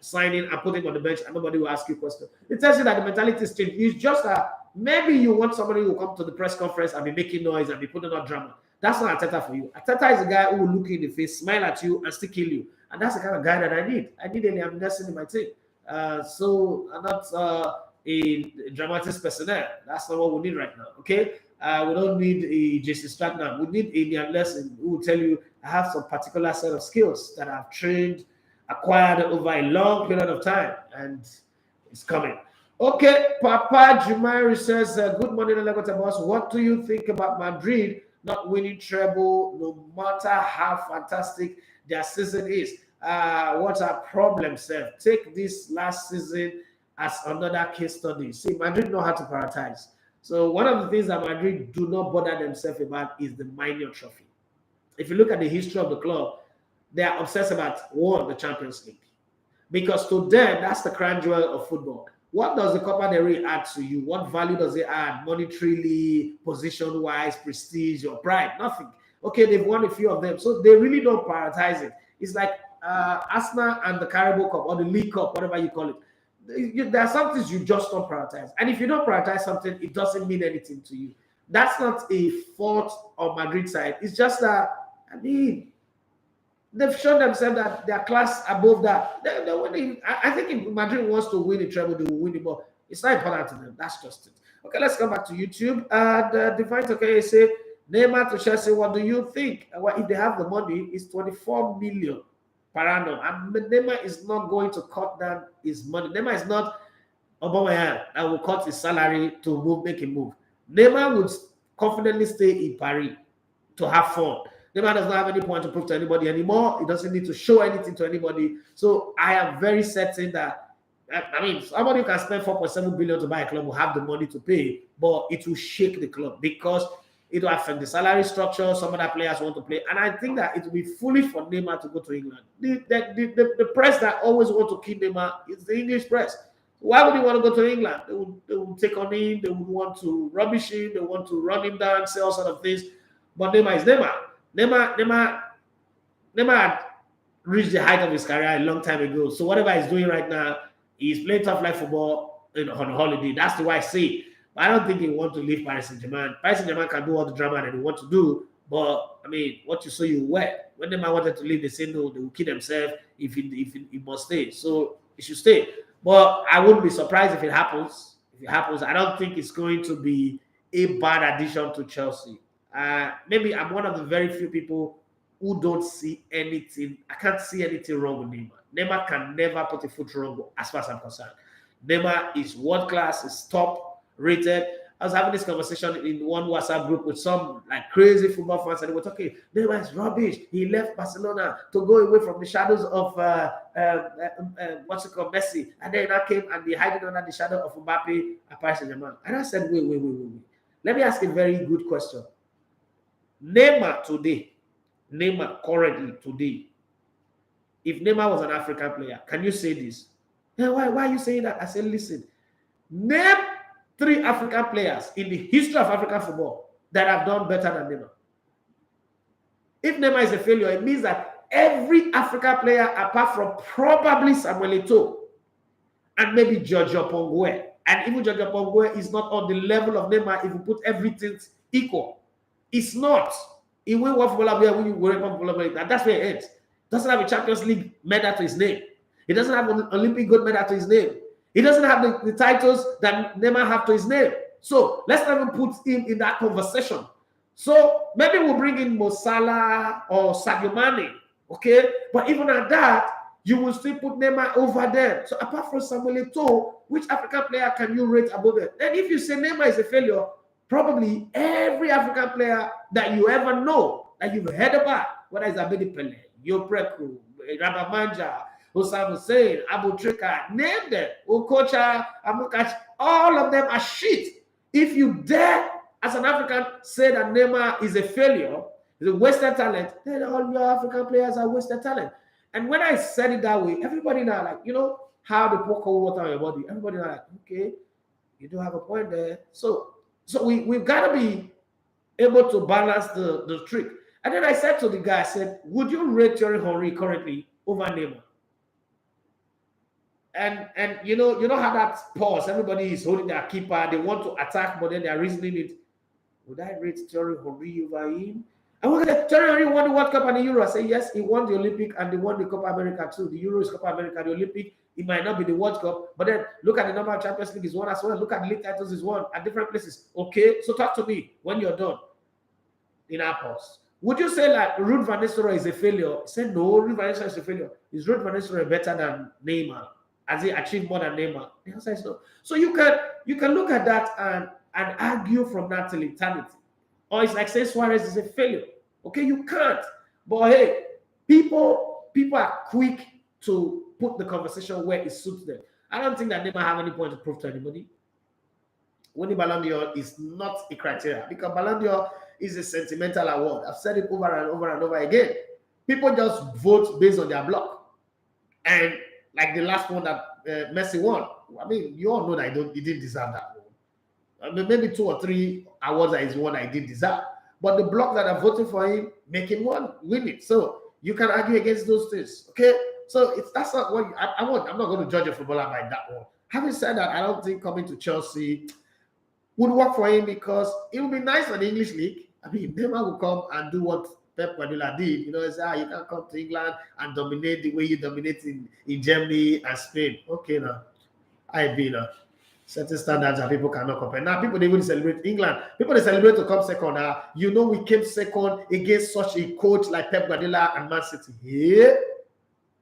signing and put him on the bench, and nobody will ask you questions. It tells you that the mentality is changed. It's just that maybe you want somebody who will come to the press conference and be making noise and be putting on drama. That's not Arteta for you. Arteta is a guy who will look you in the face, smile at you, and still kill you. And that's the kind of guy that I need. I need Eliam Nelson in my team. So I'm not a dramatic personnel. That's not what we need right now. Okay. We don't need a Jason Stratton. We need Eliam Nelson who will tell you, I have some particular set of skills that I've trained, acquired over a long period of time, and it's coming. Okay, Papa Jumari says, good morning, Legote boss. What do you think about Madrid not winning treble, no matter how fantastic their season is? What's our problem, sir? Take this last season as another case study. See, Madrid know how to prioritize. So one of the things that Madrid do not bother themselves about is the minor trophy. If you look at the history of the club, they are obsessed about the Champions League. Because to them, that's the crown jewel of football. What does the Copa del Rey add to you? What value does it add? Monetarily, position-wise, prestige, or pride? Nothing. Okay, they've won a few of them. So they really don't prioritize it. It's like Arsenal and the Carabao Cup or the League Cup, whatever you call it. There are some things you just don't prioritize. And if you don't prioritize something, it doesn't mean anything to you. That's not a fault on Madrid's side. It's just that, they've shown themselves that their class above that. I think if Madrid wants to win a treble, they will win it, but it's not important to them. That's just it. Okay, let's come back to YouTube. And Divine Okay say Neymar to Chelsea, what do you think? Well, if they have the money, it's 24 million per annum. And Neymar is not going to cut down his money. Neymar is not Aubameyang that will cut his salary to make him move. Neymar would confidently stay in Paris to have fun. Neymar does not have any point to prove to anybody anymore. He doesn't need to show anything to anybody. So I am very certain that, I mean, somebody who can spend 4.7 billion to buy a club will have the money to pay, but it will shake the club because it will affect the salary structure. Some other players want to play. And I think that it will be foolish for Neymar to go to England. The press that always want to keep Neymar is the English press. Why would he want to go to England? They would take on him. They would want to rubbish him. They want to run him down, say all sort of things. But Neymar is Neymar. Neymar had reached the height of his career a long time ago. So whatever he's doing right now, he's playing top flight football on holiday. That's the way I see it. But I don't think he wants to leave Paris Saint-Germain. Paris Saint-Germain can do all the drama that they want to do. But, I mean, what you saw, you wear. When Neymar wanted to leave, they say no, they will kill themselves if he must stay. So he should stay. But I wouldn't be surprised if it happens. I don't think it's going to be a bad addition to Chelsea. Maybe I'm one of the very few people who don't see anything. I can't see anything wrong with Neymar. Neymar can never put a foot wrong as far as I'm concerned. Neymar is world class, is top rated. I was having this conversation in one WhatsApp group with some like crazy football fans, and they were talking, Neymar is rubbish. He left Barcelona to go away from the shadows of Messi, and then I came and they hiding under the shadow of Mbappe at Paris Saint-Germain. And I said, wait. Let me ask a very good question. Neymar currently today, if Neymar was an African player, can you say this? Yeah, why are you saying that? I said, listen, name 3 African players in the history of African football that have done better than Neymar. If Neymar is a failure, it means that every African player, apart from probably Samuel Eto'o and maybe Giorgio Pongwe, and even Giorgio Pongwe is not on the level of Neymar if you put everything equal. It's not. He will work for Football.London, and that's where it ends. Doesn't have a Champions League medal to his name. He doesn't have an Olympic gold medal to his name. He doesn't have the titles that Neymar have to his name. So let's not even put him in that conversation. So maybe we'll bring in Mo Salah or Sadio Mane, okay? But even at that, you will still put Neymar over there. So apart from Samuel Eto'o, which African player can you rate above it? And if you say Neymar is a failure, probably every African player that you ever know, that you've heard about, whether it's Abedi Pele, Yopreku, Rabamanja, Osam Hussein, Abu Trika, name them, Okocha, Amukachi, all of them are shit. If you dare, as an African, say that Neymar is a failure, is a wasted talent, then all your African players are wasted talent. And when I said it that way, everybody now like, you know, how the pour cold water on your body, everybody now like, okay, you do have a point there. So we've got to be able to balance the trick. And then I said to the guy, I said, would you rate Thierry Henry currently over Neymar? And you know how that pause, everybody is holding their keeper, they want to attack, but then they are reasoning it. Would I rate Thierry Henry over him? And we're gonna Thierry Henry won the World Cup and the Euro. I say yes, he won the Olympic and they won the Copa America too. The Euro is Copa America, the Olympic, it might not be the World Cup, but then look at the number of Champions League is won as well. Look at the league titles is won at different places. Okay, so talk to me when you're done. In our pause. Would you say like Ruud van Nistelrooy is a failure? Say no, Ruud van Nistelrooy is a failure. Is Ruud van Nistelrooy better than Neymar? Has he achieved more than Neymar? The answer is no. So you can look at that and argue from that till eternity. Or it's like saying Suarez is a failure. Okay, you can't. But hey, people are quick to put the conversation where it suits them. I don't think that Neymar have any point to prove to anybody. Winning Ballon d'Or is not a criteria because Ballon d'Or is a sentimental award. I've said it over and over and over again. People just vote based on their block. And like the last one that Messi won, I mean, you all know that he didn't deserve that one. I mean, maybe 2 or 3 awards that he's won that he didn't deserve. But the block that are voting for him, make him win it. So you can argue against those things. Okay? So that's not what I'm not going to judge a footballer by that one. Having said that, I don't think coming to Chelsea would work for him because it would be nice for the English league. I mean, Neymar will come and do what Pep Guardiola did. You know, say, you can't come to England and dominate the way you dominate in Germany and Spain. Okay, now. I be now. certain standards that people cannot compare. Now, people they even celebrate England. People they celebrate to come second. You know, we came second against such a coach like Pep Guardiola and Man City.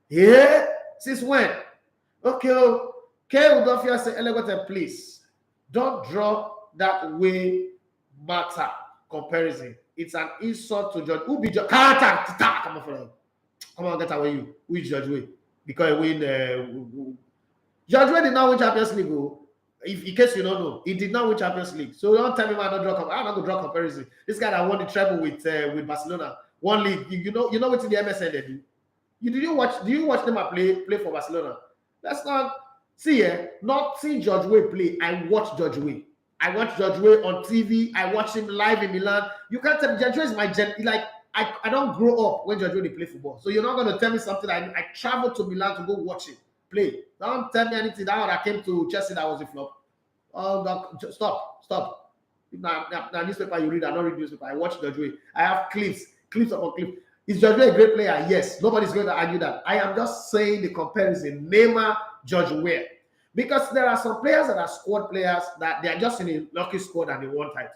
Yeah. Since when? Okay. Udofia say, Elegote, please don't draw that way matter comparison. It's an insult to judge. Who be judge? Come on, get away you. Which judge way? Because we win. Judge way did not win Champions League. If in case you don't know, he did not win Champions League. So don't tell me I don't draw. I'm not gonna draw comparison. This guy that won the treble with Barcelona, one league. You know what in the MSN they do. Do you watch them play for Barcelona? That's not not see George Way play. I watch George Way. I watch George Way on TV. I watch him live in Milan. You can't tell me George Way is my like I don't grow up when George Way play football. So you're not gonna tell me something. I traveled to Milan to go watch him play. Don't tell me anything. That when I came to Chelsea, that was a flop. Oh, no, stop. Now newspaper you read, I don't read newspaper. I watch George Way. I have clips upon clips. Is George Way a great player? Yes. Nobody's going to argue that. I am just saying the comparison. Neymar, George Way. Because there are some players that are squad players that they are just in a lucky squad and they won title.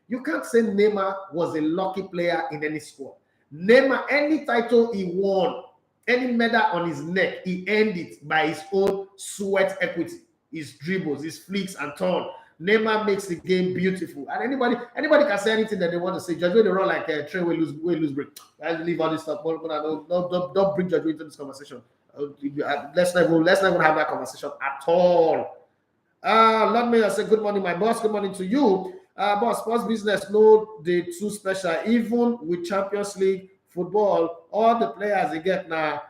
You can't say Neymar was a lucky player in any squad. Neymar, any title he won, any medal on his neck, he earned it by his own sweat equity, his dribbles, his flicks and turn. Neymar makes the game beautiful. And anybody can say anything that they want to say. Judge Way they run like a train will lose break. I leave all this stuff. Don't bring Judge Way into this conversation. Let's not even have that conversation at all. Let me say good morning, my boss. Good morning to you. Boss, sports business, no, they too special. Even with Champions League football, all the players they get now,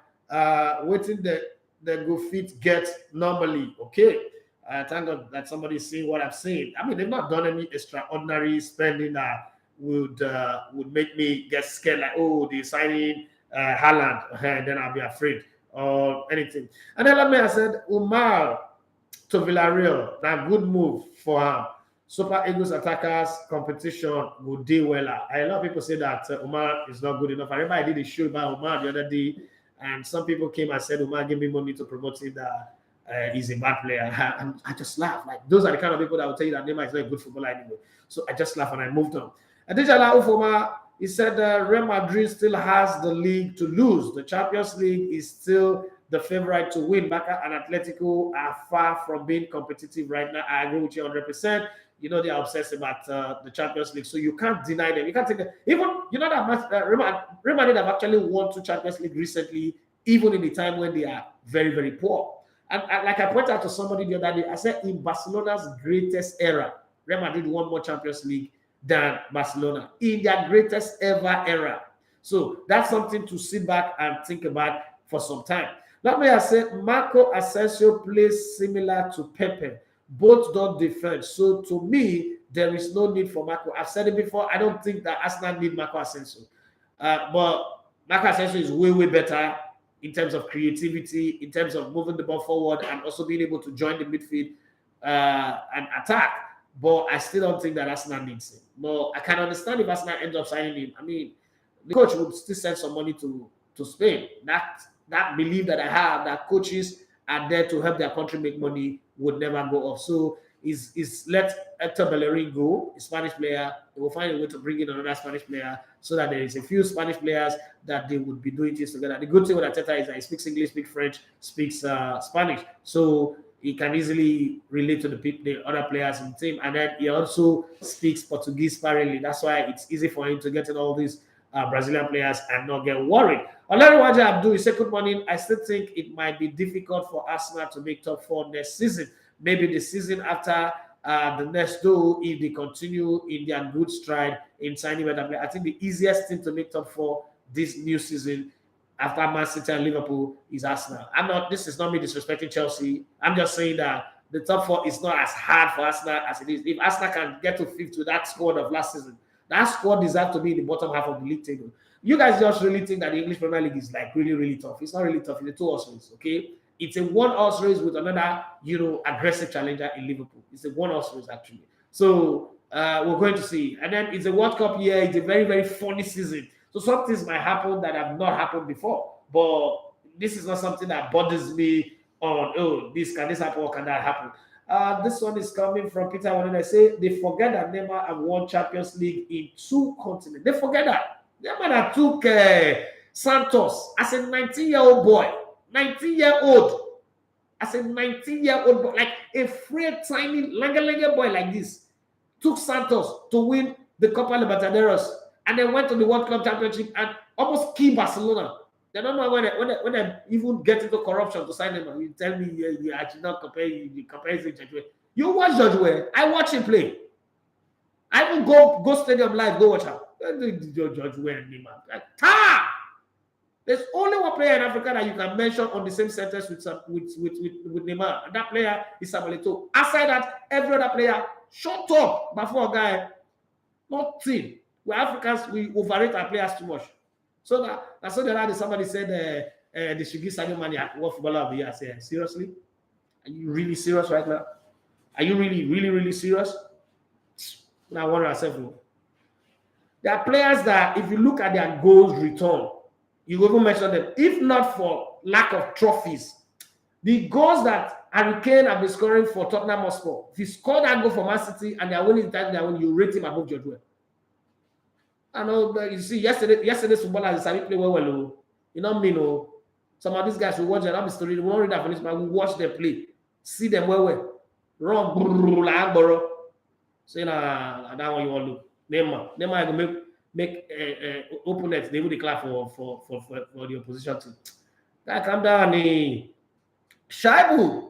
waiting the go fit get normally. Okay. Thank God that somebody's seeing what I've seen. I mean, they've not done any extraordinary spending that would make me get scared, like, oh, they're signing Haaland, and then I'll be afraid or anything. And then let me, I said, Umar to Villarreal, that good move for him. Super Eagles attackers competition would do well. A lot of people say that Umar is not good enough. I remember I did a show about Umar the other day, and some people came and said, Umar, give me money to promote him that he's a bad player. And I just laugh. Like, those are the kind of people that will tell you that Neymar is not a good footballer anyway. So I just laugh and I moved on. And Dijala Ufoma, he said Real Madrid still has the league to lose. The Champions League is still the favorite to win. Barca and Atletico are far from being competitive right now. I agree with you 100%. You know, they are obsessed about the Champions League. So you can't deny them. You can't take them. Even, you know that Real Madrid have actually won 2 Champions League recently, even in the time when they are very, very poor. And like I pointed out to somebody the other day, I said in Barcelona's greatest era, Real Madrid won more Champions League than Barcelona in their greatest ever era. So that's something to sit back and think about for some time. That way I said Marco Asensio plays similar to Pepe. Both don't defend. So to me, there is no need for Marco. I've said it before. I don't think that Arsenal need Marco Asensio. But Marco Asensio is way, way better in terms of creativity, in terms of moving the ball forward and also being able to join the midfield and attack. But I still don't think that Arsenal needs him. But I can understand if Arsenal ends up signing him. I mean, the coach would still send some money to Spain. That belief that I have that coaches are there to help their country make money would never go off. So is let Hector Bellerin go, a Spanish player. They will find a way to bring in another Spanish player so that there is a few Spanish players that they would be doing things together. The good thing with Arteta is that he speaks English, speaks French, speaks Spanish. So he can easily relate to the other players in the team. And then he also speaks Portuguese sparingly. That's why it's easy for him to get in all these Brazilian players and not get worried. Olariwaja Abdul, you say good morning. I still think it might be difficult for Arsenal to make top 4 next season. Maybe the season after the next, though, if they continue in their good stride in signing better players. I think the easiest thing to make top 4 this new season after Man City and Liverpool is Arsenal. This is not me disrespecting Chelsea. I'm just saying that the top 4 is not as hard for Arsenal as it is. If Arsenal can get to 5th with that squad of last season, that squad deserves to be in the bottom half of the league table. You guys just really think that the English Premier League is like really, really tough. It's not really tough. It's a 2-horse race, okay? It's a 1-horse race with another, aggressive challenger in Liverpool. It's a 1-horse race, actually. So we're going to see. And then it's a World Cup year. It's a very, very funny season. So some things might happen that have not happened before. But this is not something that bothers me on, this happen or can that happen? This one is coming from Peter when I say they forget that Neymar have won Champions League in 2 continents. They forget that. Neymar that took Santos as a 19-year-old boy. 19-year-old. As a 19-year-old boy. Like a frail, tiny, lange boy like this. Took Santos to win the Copa Libertadores. And then went to the World Club Championship and almost killed Barcelona. They don't know when they even get into corruption to sign him. You tell me you actually not compare you compare him to George Weah. You watch George Weah. I watch him play. I even go stadium live, go watch him. George Weah and Neymar. There's only one player in Africa that you can mention on the same sentence with Neymar, and that player is Samuel Eto'o. Aside that, every other player, shut up, before a guy, nothing. We Africans, we overrate our players too much. So that's so the other day somebody said they should give Sadio Mane World Footballer of the Year. I said, seriously? Are you really serious right now? Are you really serious? Now I wonder myself. There are players that if you look at their goals return, you even mention them. If not for lack of trophies, the goals that Harry Kane have been scoring for Tottenham Hotspur, if he scored that goal for Man City and they are winning the title, you rate him above George Weah. I know, you see, yesterday's footballers play well. You know me, no. Some of these guys will watch another story. We won't read that for this, but we watch them play, see them well. Run, like borrow. So that one you want to look. Neymar will make opponents. They will declare for the opposition team. Guy, calm down. Shaibu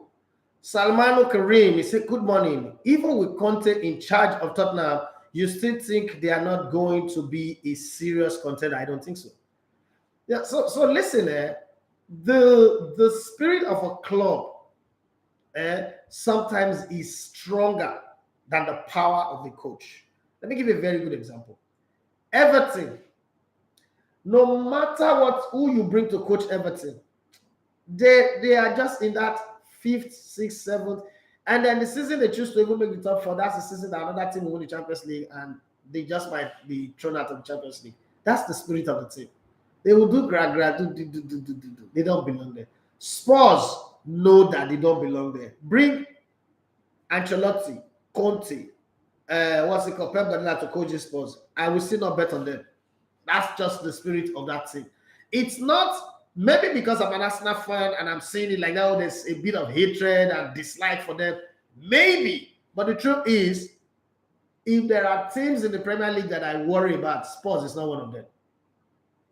Salmano Karim, he said, good morning. Even with Conte in charge of Tottenham, you still think they are not going to be a serious contender? I don't think so. Yeah, so listen, the spirit of a club sometimes is stronger than the power of the coach. Let me give you a very good example. Everton, no matter who you bring to coach Everton, they are just in that 5th, 6th, 7th. And then the season they choose to even make the top 4, that's the season that another team will win the Champions League and they just might be thrown out of the Champions League. That's the spirit of the team. They will do do. They don't belong there. Spurs know that they don't belong there. Bring Ancelotti, Conte, Pep Guardiola to coach Spurs. I will still not bet on them. That's just the spirit of that team. It's not. Maybe because I'm an Arsenal fan and I'm seeing it like now, there's a bit of hatred and dislike for them. Maybe. But the truth is, if there are teams in the Premier League that I worry about, Spurs is not one of them.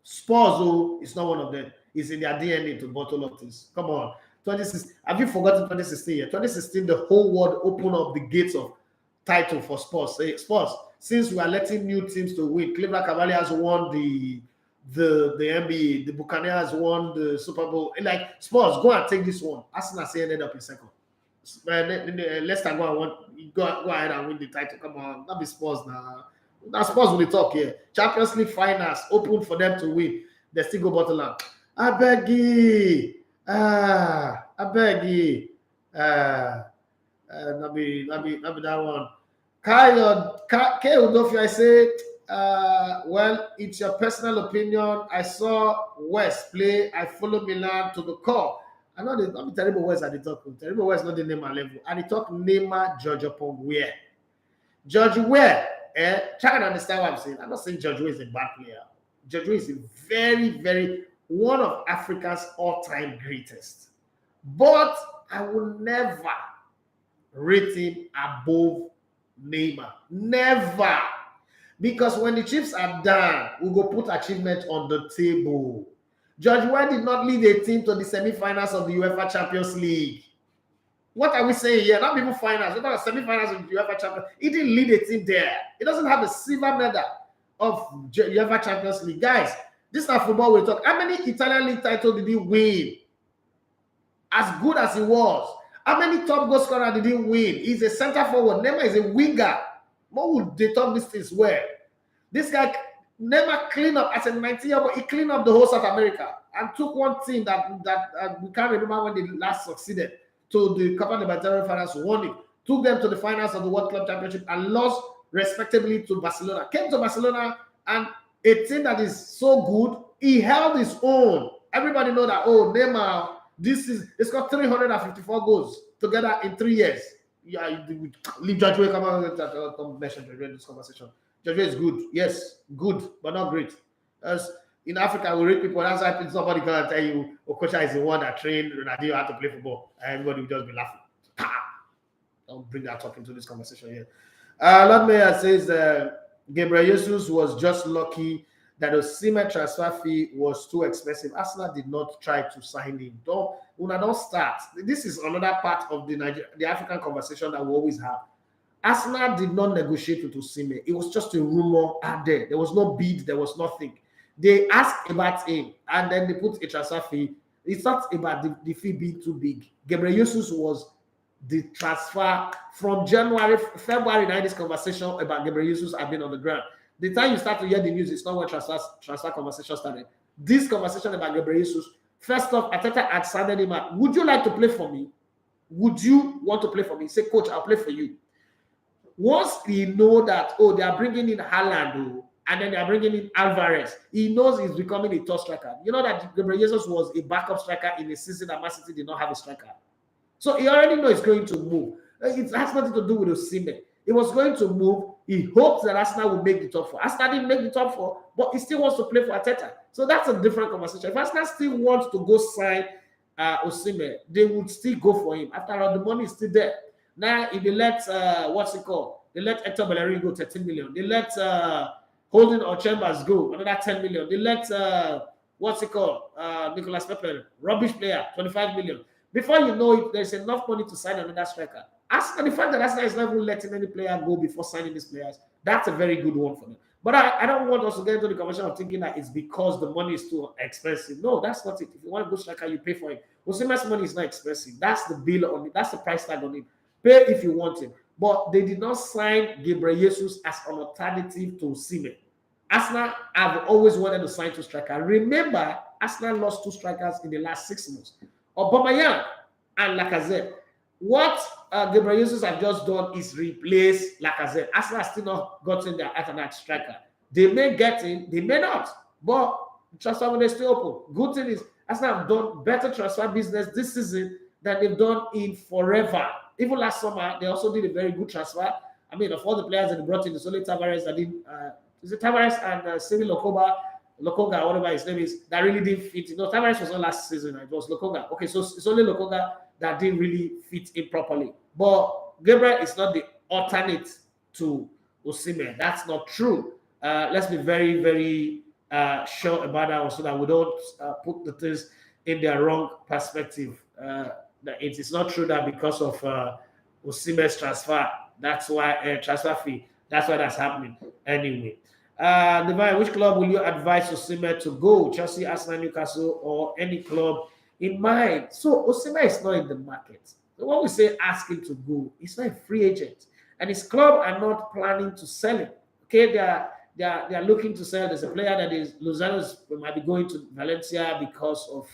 Spurs is not one of them. It's in their DNA to bottle up things. Come on. 2016. Have you forgotten 2016? 2016, the whole world opened up the gates of title for Spurs. Spurs, since we are letting new teams to win, Cleveland Cavaliers won the NBA, the Buccaneers won the Super Bowl. Like, Spurs, go and take this one. Arsenal ended up in second. Leicester go ahead and win the title. Come on, not be Spurs now. Now Spurs will talk here. Champions League finals open for them to win. They still go bottle up. I beg you. Not be that one. K Udofia, I say, well, it's your personal opinion. I saw West play. I follow Milan to the core. I know they not be terrible West at the talk. Terrible West not the Neymar level. And they talk Neymar, George upon where. George Weah, try to understand what I'm saying. I'm not saying George Weah is a bad player. George Weah is a very, very one of Africa's all-time greatest. But I will never rate him above Neymar. Never. Because when the chips are done, we go put achievement on the table. George Weah did not lead a team to the semi-finals of the UEFA Champions League. What are we saying here? Not even finals, not semi-finals of the UEFA Champions League. He didn't lead a team there. He doesn't have a silver medal of UEFA Champions League. Guys, this is not football we talk. How many Italian league titles did he win? As good as he was. How many top goal scorer did he win? He's a center forward. Neymar is a winger. What would they talk these things well? This guy, Neymar cleaned up as a 19-year-old. He cleaned up the whole South America and took one team that we can't remember when they last succeeded to the Copa Libertadores finals, won it, took them to the finals of the World Club Championship and lost respectively to Barcelona. Came to Barcelona and a team that is so good, he held his own. Everybody know that, oh, Neymar, it's got 354 goals together in 3 years. leave Judge come on, mention Judge in this conversation. Judge is good, yes, good, but not great. As in Africa, we read people. That's why somebody can tell you, Okocha is the one that trained Ronaldinho how to play football, and everybody will just be laughing. Don't bring that talk into this conversation here. Lord Mayor says Gabriel Jesus was just lucky that the Osimhen transfer fee was too expensive. Arsenal did not try to sign him. Don't start. This is another part of the African conversation that we always have. Arsenal did not negotiate with Osimhen. It was just a rumor out there. There was no bid. There was nothing. They asked about him, and then they put a transfer fee. It's not about the fee being too big. Gabriel Jesus was the transfer from February. Now this conversation about Gabriel Jesus have been on the ground. The time you start to hear the news, it's not when transfer conversation started. This conversation about Gabriel Jesus, first off, Ateta had sounded him out. Would you like to play for me? Would you want to play for me? He said, Coach, I'll play for you. Once he know that, they are bringing in Haaland, and then they are bringing in Alvarez, he knows he's becoming a top striker. You know that Gabriel Jesus was a backup striker in a season that Man City did not have a striker. So he already knows it's going to move. It has nothing to do with Osimhen. It was going to move. He hopes that Arsenal will make the top four. Arsenal didn't make the top four, but he still wants to play for Arteta. So that's a different conversation. If Arsenal still wants to go sign Osimhen, they would still go for him. After all, the money is still there. Now, if they let, They let Hector Bellerin go 13 million. They let Holding or Chambers go, another 10 million. They let, Nicolas Pepe, rubbish player, 25 million. Before you know it, there's enough money to sign another striker. And the fact that Arsenal is not even letting any player go before signing these players, that's a very good one for them. But I don't want us to get into the conversation of thinking that it's because the money is too expensive. No, that's not it. If you want a good striker, you pay for it. Osimhen's money is not expensive. That's the bill on it. That's the price tag on it. Pay if you want it. But they did not sign Gabriel Jesus as an alternative to Osimhen. Arsenal have always wanted to sign two strikers. Remember, Arsenal lost two strikers in the last 6 months. Aubameyang and Lacazette. What Gabriel Jesus have just done is replace Lacazette. Arsenal has still not gotten their alternate striker. They may get in, they may not. But transfer window is still open. Good thing is Arsenal have done better transfer business this season than they've done in forever. Even last summer, they also did a very good transfer. I mean, of all the players that they brought in, it's only Tavares that did. Is it Tavares and Simi Lokonga, whatever his name is, that really didn't fit. Tavares was not last season. It was Lokonga. Okay, so it's only Lokonga that didn't really fit in properly. But Gabriel is not the alternate to Osimhen. That's not true. Let's be very, very sure about that so that we don't put the things in their wrong perspective. It is not true that because of Osimhen's transfer, that's why transfer fee, that's why that's happening anyway. Divine, which club will you advise Osimhen to go? Chelsea, Arsenal, Newcastle, or any club in mind? So Osimhen is not in the market. So when we say ask him to go, he's not a free agent, and his club are not planning to sell him. Okay, they are looking to sell. There's a player that is Lozano's might be going to Valencia because of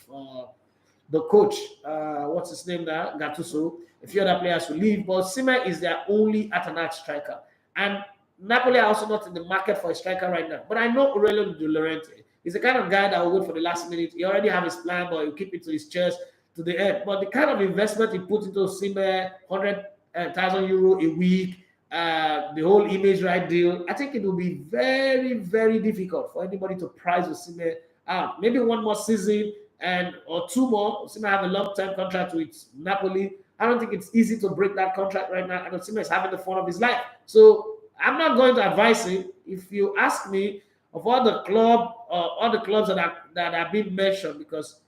the coach. What's his name now? Gattuso. A few other players will leave, but Osimhen is their only alternate striker. And Napoli are also not in the market for a striker right now. But I know Aurelio De Laurentiis. He's the kind of guy that will wait for the last minute. He already have his plan, but he'll keep it to his chest to the end. But the kind of investment he put into Osimhen, 100,000 euro a week, the whole image right deal, I think it will be very, very difficult for anybody to price Osimhen out. Maybe one more season or two more. Osimhen have a long-term contract with Napoli. I don't think it's easy to break that contract right now. And Osimhen is having the fun of his life. So I'm not going to advise him. If you ask me, of all the clubs that have been mentioned, because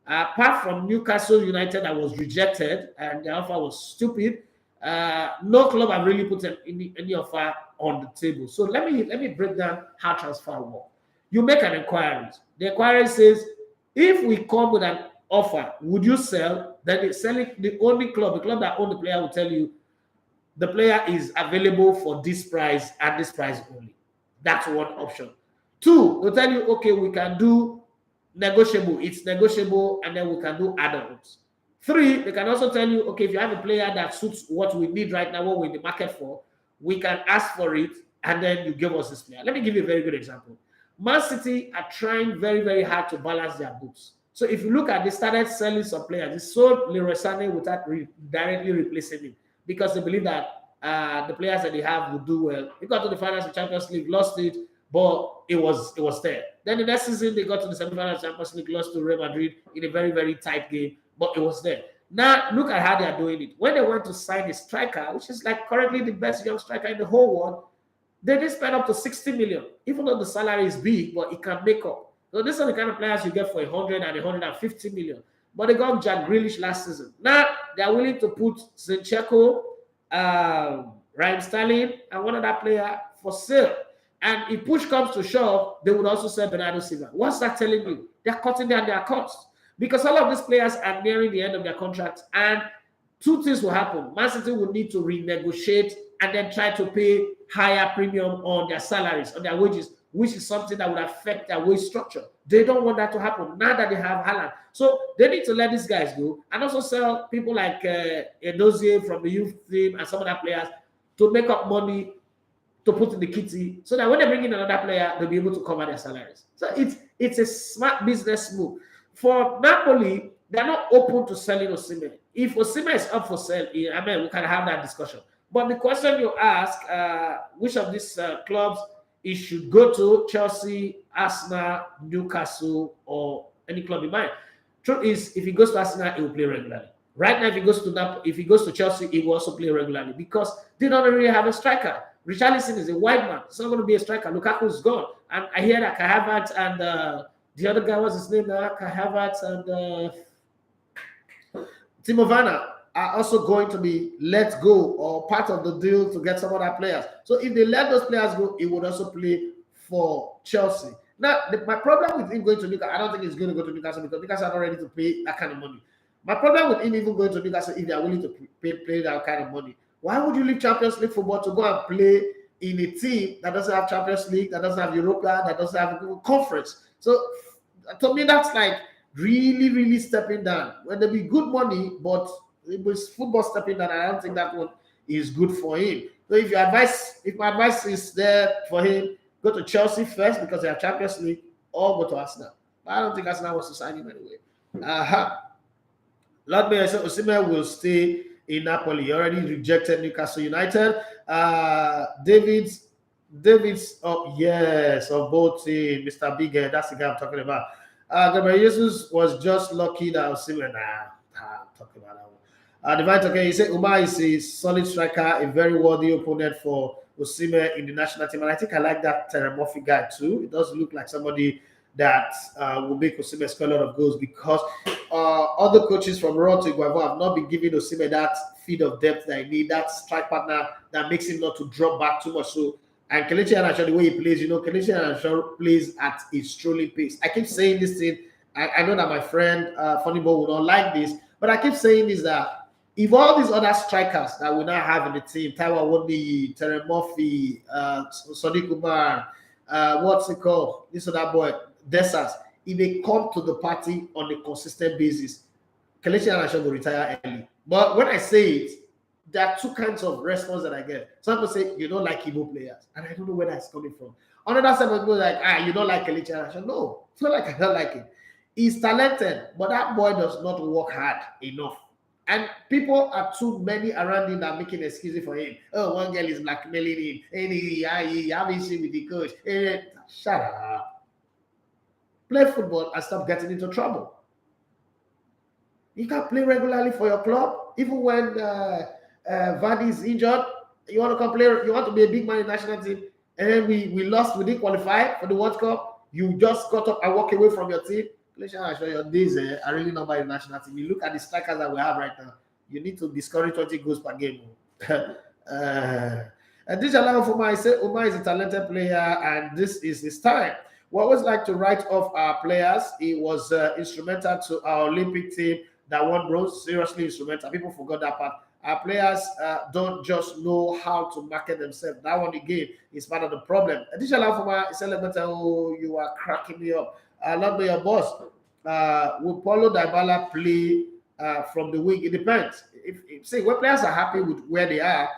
apart from Newcastle United that was rejected and the offer was stupid, no club have really put any offer on the table. So let me break down how transfer works. You make an inquiry. The inquiry says, if we come with an offer, would you sell? Then the only club, the club that owns the player will tell you the player is available for this price and this price only. That's one option. Two, they'll tell you, okay, we can do negotiable. It's negotiable, and then we can do add-ons. Three, they can also tell you, okay, if you have a player that suits what we need right now, what we're in the market for, we can ask for it, and then you give us this player. Let me give you a very good example. Man City are trying very, very hard to balance their books. So if you look at, they started selling some players. They sold Leroy Sané without directly replacing him. because they believe that the players that they have will do well. They got to the finals of Champions League, lost it, but it was there. Then the next season they got to the semi-finals of Champions League, lost to Real Madrid in a very, very tight game, but it was there. Now look at how they are doing it. When they went to sign a striker, which is like currently the best young striker in the whole world, they did spend up to 60 million, even though the salary is big, but it can make up. So these are the kind of players you get for 100 and 150 million. But they got Jack Grealish last season. Now they are willing to put Zinchenko, Raheem Sterling, and one other player for sale. And if push comes to shove, they would also sell Bernardo Silva. What's that telling you? They're cutting down their costs because all of these players are nearing the end of their contracts. And two things will happen. Man City will need to renegotiate and then try to pay higher premium on their salaries, on their wages, which is something that would affect their wage structure. They don't want that to happen now that they have Haaland. So they need to let these guys go and also sell people like Edozie from the youth team and some other players to make up money to put in the kitty so that when they bring in another player, they'll be able to cover their salaries. So it's a smart business move. For Napoli, they're not open to selling Osimhen. If Osimhen is up for sale, I mean, we can have that discussion. But the question you ask, which of these clubs it should go to, Chelsea, Arsenal, Newcastle, or any club in mind. Truth is, if he goes to Arsenal, he will play regularly. Right now, if he goes to Chelsea, he will also play regularly because they don't really have a striker. Richarlison is a wide man. It's not going to be a striker. Lukaku is gone. And I hear that Kai Havertz and the other guy, what's his name now? Kai Havertz and Timo Werner are also going to be let go or part of the deal to get some other players. So if they let those players go, he would also play for Chelsea. Now, my problem with him going to Newcastle, I don't think he's going to go to Newcastle because Newcastle are not ready to pay that kind of money. My problem with him even going to Newcastle, if they are willing to pay that kind of money, why would you leave Champions League football to go and play in a team that doesn't have Champions League, that doesn't have Europa, that doesn't have a conference? So to me, that's like really, really stepping down. When there be good money, but it was football stepping down, I don't think that one is good for him. So if my advice is there for him, go to Chelsea first because they have Champions League, or go to Arsenal. But I don't think Arsenal wants to sign him anyway. Lord Mayor said Osimhen will stay in Napoli. He already rejected Newcastle United. David's yes, of both teams, Mr. Big Head, that's the guy I'm talking about. Gabriel Jesus was just lucky that Osimhen. I'm talking about that one. Divine Toke, he said Umar is a solid striker, a very worthy opponent for Osimhen in the national team. And I think I like that Teremorphy guy too. It does look like somebody that will make Osimhen score a lot of goals because other coaches from Raw to Guavo have not been giving Osimhen that feed of depth that he needs, that strike partner that makes him not to drop back too much. So, and Kelechi Iheanacho, the way he plays, Kelechi Iheanacho plays at a strolling pace. I keep saying this thing. I know that my friend Funny Boy will not like this, but I keep saying this that if all these other strikers that we now have in the team, Taiwo Awoniyi, Teremorphy, Sadiq Umar, what's it called? This other boy, Desas, if they come to the party on a consistent basis, Kelechi Iheanacho will retire early. But when I say it, there are two kinds of response that I get. Some people say, you don't like Igbo players, and I don't know where that's coming from. Another side of people like, you don't like Kelechi Iheanacho. No, it's not like I don't like him. He's talented, but that boy does not work hard enough. And people are too many around him that are making excuses for him. Oh, one girl is blackmailing him. And he have issue with the coach. Shut up. Play football and stop getting into trouble. You can play regularly for your club. Even when Vardy is injured, you want to come play, you want to be a big man in the national team, and then we lost, we didn't qualify for the World Cup. You just got up and walk away from your team. Your days are really not by the national team. You look at the strikers that we have right now, you need to discourage 20 goals per game. And this allow for I say Umar is a talented player, and this is his time. We always like to write off our players. He was instrumental to our Olympic team that won bronze. Seriously instrumental. People forgot that part. Our players don't just know how to market themselves. That one again is part of the problem. Additional for you are cracking me up. Not by your boss. Will Paulo Dybala play from the wing? It depends. If say when players are happy with where they are,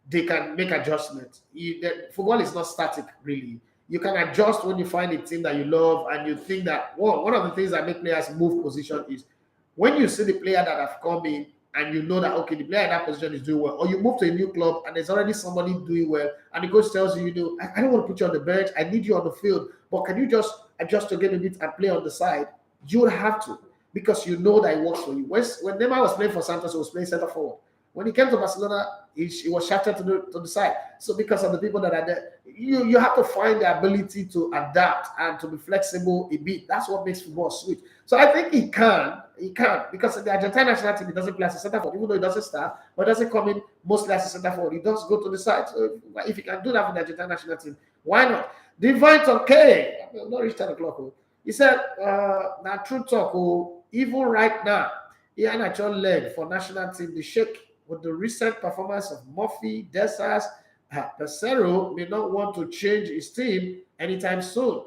they can make adjustments. Football is not static, really. You can adjust when you find a team that you love and you think that one of the things that make players move position is when you see the player that have come in and you know that, okay, the player in that position is doing well, or you move to a new club and there's already somebody doing well, and the coach tells you, I don't want to put you on the bench, I need you on the field, but can you just adjust your game a bit and play on the side? You would have to, because you know that it works for you. When Neymar was playing for Santos, he was playing center forward. When he came to Barcelona, he was shafted to the side. So because of the people that are there, you have to find the ability to adapt and to be flexible a bit. That's what makes football sweet. So I think he can, because the Argentine national team, he doesn't play as a center forward, even though he doesn't start, but doesn't come in mostly as a center forward. He does go to the side. So if he can do that for the Argentine national team, why not? Divine okay, I'm not reached 10 o'clock. He said, now true talk, even right now, he had a actual leg for national team, the shake with the recent performance of Murphy, Desas, Pesero may not want to change his team anytime soon.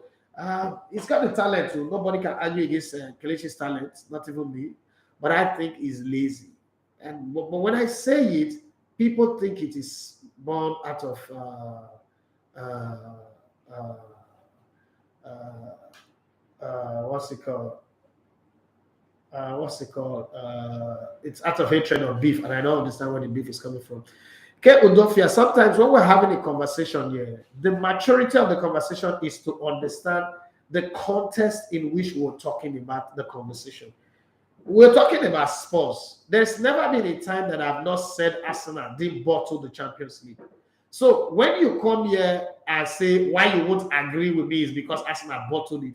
He's got the talent too. Nobody can argue against Kelechi's talent, not even me. But I think he's lazy. But when I say it, people think it is born out of what's it called? It's out of hatred or beef, and I don't understand where the beef is coming from. Okay, Udofia, sometimes when we're having a conversation here, the maturity of the conversation is to understand the context in which we're talking about the conversation. We're talking about Spurs. There's never been a time that I've not said Arsenal didn't bottle the Champions League. So when you come here and say why you won't agree with me is because Arsenal bottled it,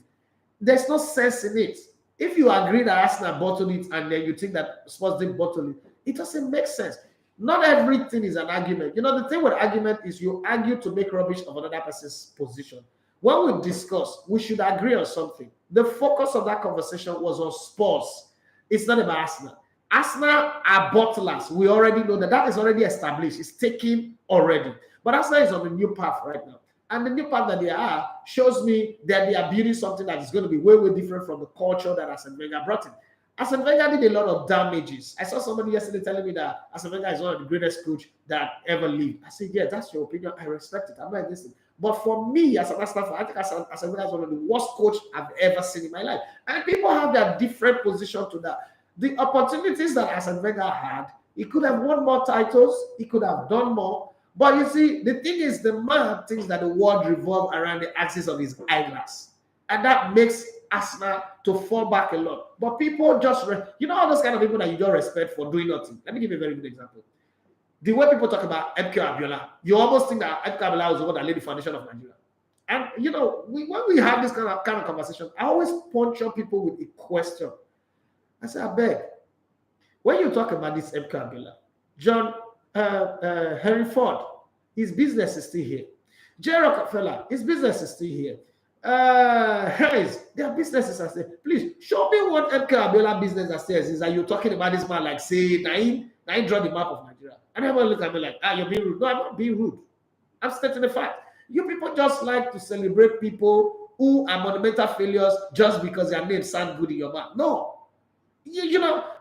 there's no sense in it. If you agree that Arsenal bottled it and then you think that Spurs didn't bottle it, it doesn't make sense. Not everything is an argument. The thing with argument is you argue to make rubbish of another person's position. When we discuss, we should agree on something. The focus of that conversation was on Spurs. It's not about Arsenal. Arsenal are bottlers. We already know that is already established. It's taken already. But Arsenal is on a new path right now. And the new path that they are shows me that they are building something that is going to be way, way different from the culture that Arsene Wenger brought in. Arsene Wenger did a lot of damages. I saw somebody yesterday telling me that Arsene Wenger is one of the greatest coach that ever lived. I said, yeah, that's your opinion. I respect it. I'm not against it. But for me, as a master, I think Arsene Wenger is one of the worst coach I've ever seen in my life. And people have their different position to that. The opportunities that Arsene Wenger had, he could have won more titles. He could have done more. But you see, the thing is, the man thinks that the world revolves around the axis of his eyeglass. And that makes Arsenal to fall back a lot. But people just, all those kind of people that you don't respect for doing nothing. Let me give you a very good example. The way people talk about MK Abiola, you almost think that MK Abiola was the one that laid the foundation of Nigeria. And, when we have this kind of conversation, I always puncture people with a question. I say, I beg, when you talk about this MK Abiola, John Henry Ford, his business is still here. J. Rockefeller, his business is still here. Harris, their businesses are still. Please show me what MK Abiola business that says is that you're talking about this man like say Naim draw the map of Nigeria. And everyone look at me like, you're being rude. No, I'm not being rude. I'm stating the fact. You people just like to celebrate people who are monumental failures just because their names sound good in your mouth. No.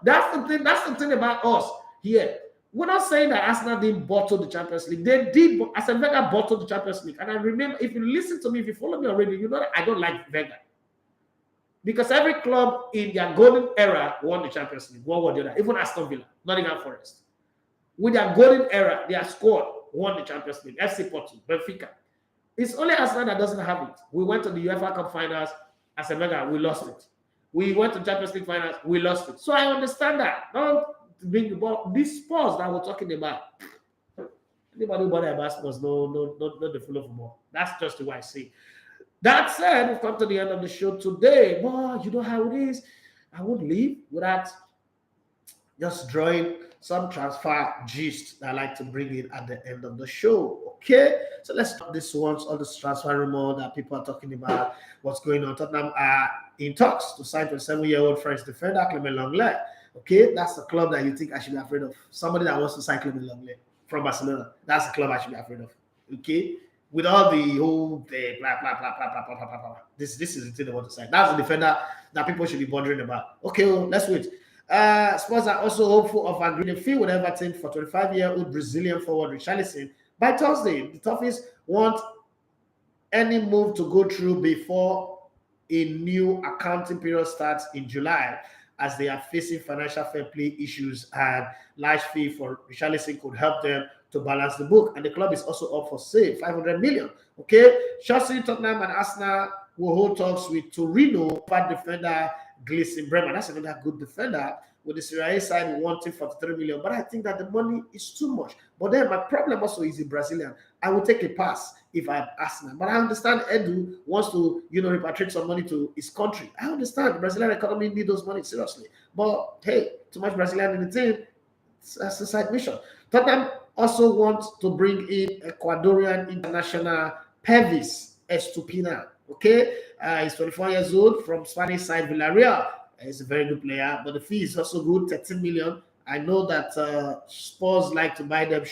That's the thing. That's the thing about us here. We're not saying that Arsenal didn't bottle the Champions League. They did. Arsene Wenger bottled the Champions League. And I remember, if you listen to me, if you follow me already, you know that I don't like Wenger. Because every club in their golden era won the Champions League, one or the other. Even Aston Villa, Nottingham Forest. With their golden era, their squad won the Champions League. FC Porto, Benfica. It's only Arsenal that doesn't have it. We went to the UEFA Cup finals. Arsene Wenger, we lost it. We went to Champions League finals. We lost it. So I understand that. Don't bring the ball. These Spurs that we're talking about, anybody who bought about Spurs, no, the full of football. That's just the way I see. That said, we've come to the end of the show today. But you know how it is. I would leave without just drawing some transfer gist that I like to bring in at the end of the show. Okay, so let's talk this once, all this transfer rumor that people are talking about, what's going on. Tottenham are in talks to sign 27-year-old French defender Clement Lenglet. Okay, that's the club that you think I should be afraid of. Somebody that wants to sign Clement Lenglet from Barcelona. That's the club I should be afraid of. Okay, with all the whole blah blah blah blah blah blah blah blah. This is the thing they want to sign. That's the defender that people should be wondering about. Okay, well, let's wait. Spurs are also hopeful of agreeing a fee with Everton for 25-year-old Brazilian forward Richarlison by Thursday. The Toffees want any move to go through before a new accounting period starts in July. as they are facing financial fair play issues, and large fee for Richarlison could help them to balance the book. And the club is also up for sale, 500 million. Okay, Chelsea, Tottenham, and Arsenal will hold talks with Torino for defender Gleison Bremer. That's another good defender, with the Serie A side wanting 43 million. But I think that the money is too much. But then my problem also is the Brazilian. I will take a pass if I'm Arsenal. But I understand Edu wants to, repatriate some money to his country. I understand the Brazilian economy needs those money seriously. But hey, too much Brazilian in the team, that's a side mission. Tottenham also want to bring in Ecuadorian international Pervis Estupinan. Okay, he's 24 years old from Spanish side Villarreal. He's a very good player, but the fee is also good, 13 million. I know that Spurs like to buy them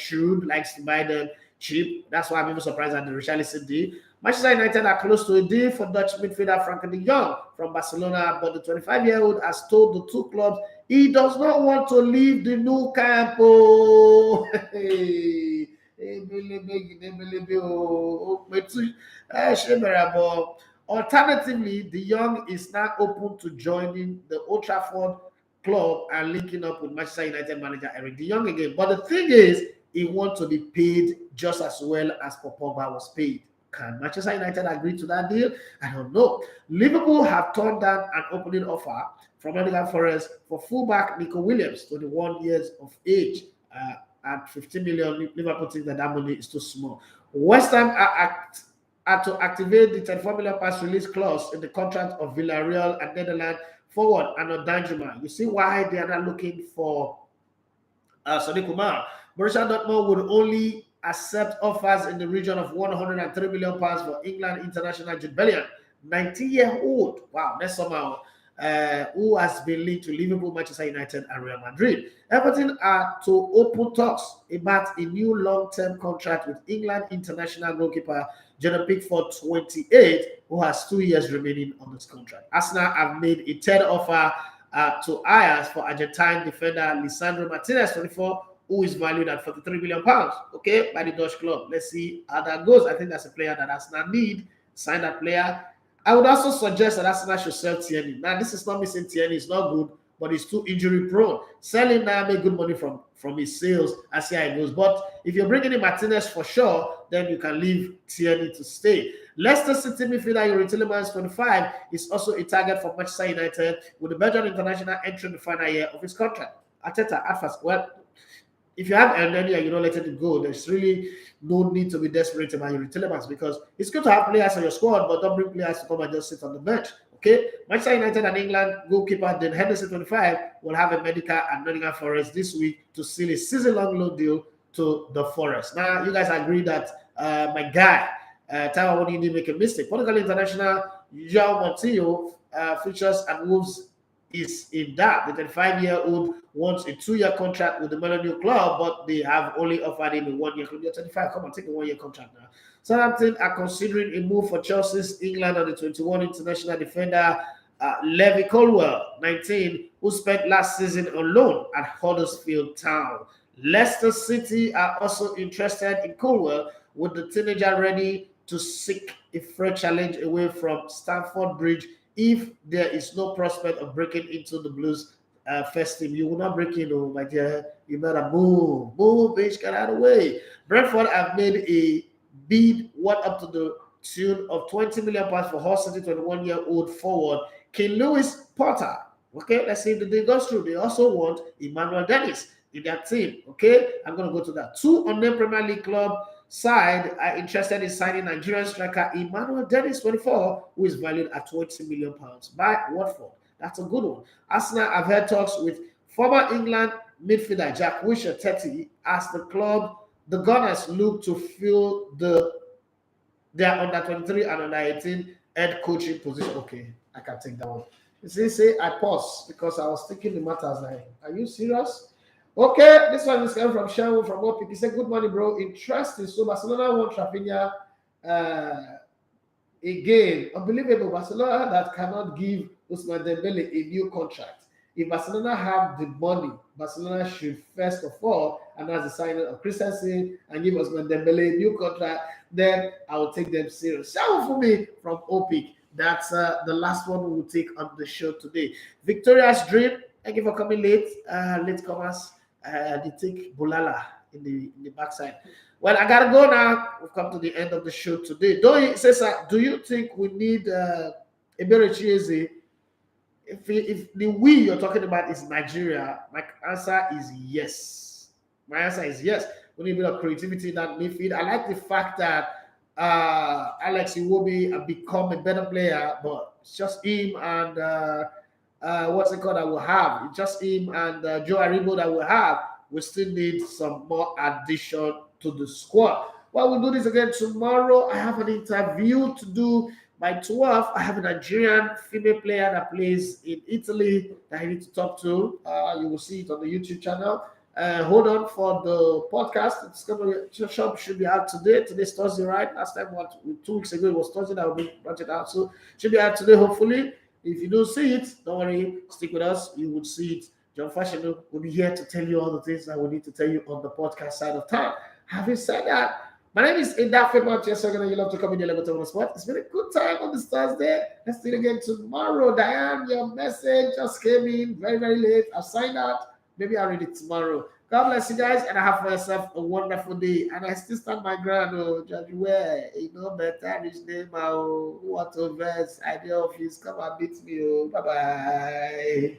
likes to buy them cheap. That's why I'm even surprised at the Richarlison deal. Manchester United are close to a deal for Dutch midfielder Frankie de Jong from Barcelona, but the 25-year-old has told the two clubs he does not want to leave the new camp. Oh, alternatively, De Jong is now open to joining the Old Trafford club and linking up with Manchester United manager Eric De Jong again. But the thing is, he wants to be paid just as well as Pogba was paid. Can Manchester United agree to that deal? I don't know. Liverpool have turned down an opening offer from Nottingham Forest for fullback Nico Williams, 21 years of age. At 15 million, Liverpool think that money is too small. West Ham are to activate the 34 million pass release clause in the contract of Villarreal and Netherlands forward and Danjuma. You see why they are not looking for Sadiq Umar. Borussia Dortmund would only accept offers in the region of 103 million pounds for England international Jude Bellingham, 19-year-old. Wow, that's somehow. Who has been linked to Liverpool, Manchester United, and Real Madrid. Everton are to open talks about a new long-term contract with England international goalkeeper Jordan Pickford, 28, who has 2 years remaining on this contract. Arsenal have made a third offer to Ajax for Argentine defender Lisandro Martinez, 24, who is valued at 43 million pounds, okay, by the Dutch club. Let's see how that goes. I think that's a player that Arsenal need. Sign that player. I would also suggest that Arsenal should sell Tierney. Now, this is not missing Tierney. It's not good, but it's too injury prone. Selling now make good money from his sales and see how it goes. But if you're bringing in Martinez for sure, then you can leave Tierney to stay. Leicester City midfielder Yuri Tillemans, 25, is also a target for Manchester United, with the Belgian international entering the final year of his contract. Arteta at first, well, if you have Elneny and you don't let it go, there's really no need to be desperate about your Tillemans, because it's good to have players on your squad, but don't bring players to come and just sit on the bench. Okay, Manchester United and England goalkeeper Dan Henderson, 25, will have a medical at Nottingham Forest this week to seal a season-long loan deal to the Forest. Now, you guys agree that my guy, Taiwo Awoniyi, didn't make a mistake. Portugal international João Montijo features and Wolves is in that. The 25-year-old wants a 2-year contract with the Melanie club, but they have only offered him a 1-year contract. You're 25, come on, take a 1-year contract now. Southampton are considering a move for Chelsea's England under 21 international defender Levi Colwill, 19, who spent last season on loan at Huddersfield Town. Leicester City are also interested in Colwill, with the teenager ready to seek a fresh challenge away from Stamford Bridge. If there is no prospect of breaking into the Blues first team, you will not break in, oh my dear. You better move, bitch, get out of the way. Brentford have made a bid worth up to the tune of 20 million pounds for Hull City 21-year-old forward King Lewis Potter. Okay, let's see if the deal goes through. They also want Emmanuel Dennis in their team. Okay, I'm going to go to that. 2 unnamed Premier League club side are interested in signing Nigerian striker Emmanuel Dennis, 24, who is valued at 20 million pounds by Watford. That's a good one. Arsenal have had talks with former England midfielder Jack Wilshere, 30, as the Gunners look to fill their under 23 and under 18 head coaching position. Okay, I can take that one. You see, I pause because I was thinking the matters like, are you serious? Okay, this one is coming from Sherwood from Opik. He said, good morning, bro. Interesting. So Barcelona won Rafinha again. Unbelievable. Barcelona that cannot give Ousmane Dembele a new contract. If Barcelona have the money, Barcelona should first of all announce the signing of Christensen and give Ousmane Dembele a new contract. Then I will take them serious. Sherwood for me from Opik. That's the last one we will take on the show today. Victoria's Dream, thank you for coming late. Late comers, they take Bulala in the backside. Well, I gotta go now. We've come to the end of the show today. Do you think we need Ebere Chieze? If the we you're talking about is Nigeria, my answer is yes. My answer is yes. We need a bit of creativity in that midfield. I like the fact that Alex Iwobi have become a better player, but it's just him and what's it called that we'll have. It's just him and Joe Aribo that we'll have. We still need some more addition to the squad. Well, we'll do this again tomorrow. I have an interview to do by 12. I have a Nigerian female player that plays in Italy that I need to talk to. You will see it on the YouTube channel. Hold on for the podcast. It's gonna should be out today. Today's Thursday, right? Last time, 2 weeks ago, it was Thursday that we brought it out. So should be out today, hopefully. If you don't see it, don't worry, stick with us. You would see it. John Fashion will be here to tell you all the things that we need to tell you on the podcast side of town. Having said that, my name is Indafe Martinez. You love to come in your level on the spot. It's been a good time on this Thursday. Let's do it again tomorrow. Diane, your message just came in very, very late. I've signed out. Maybe I'll read it tomorrow. God bless you guys, and I have for yourself a wonderful day. And I still stand my ground, Judge Ware. You know better, his name, what a verse, idea of his. Come and beat me, Bye-bye.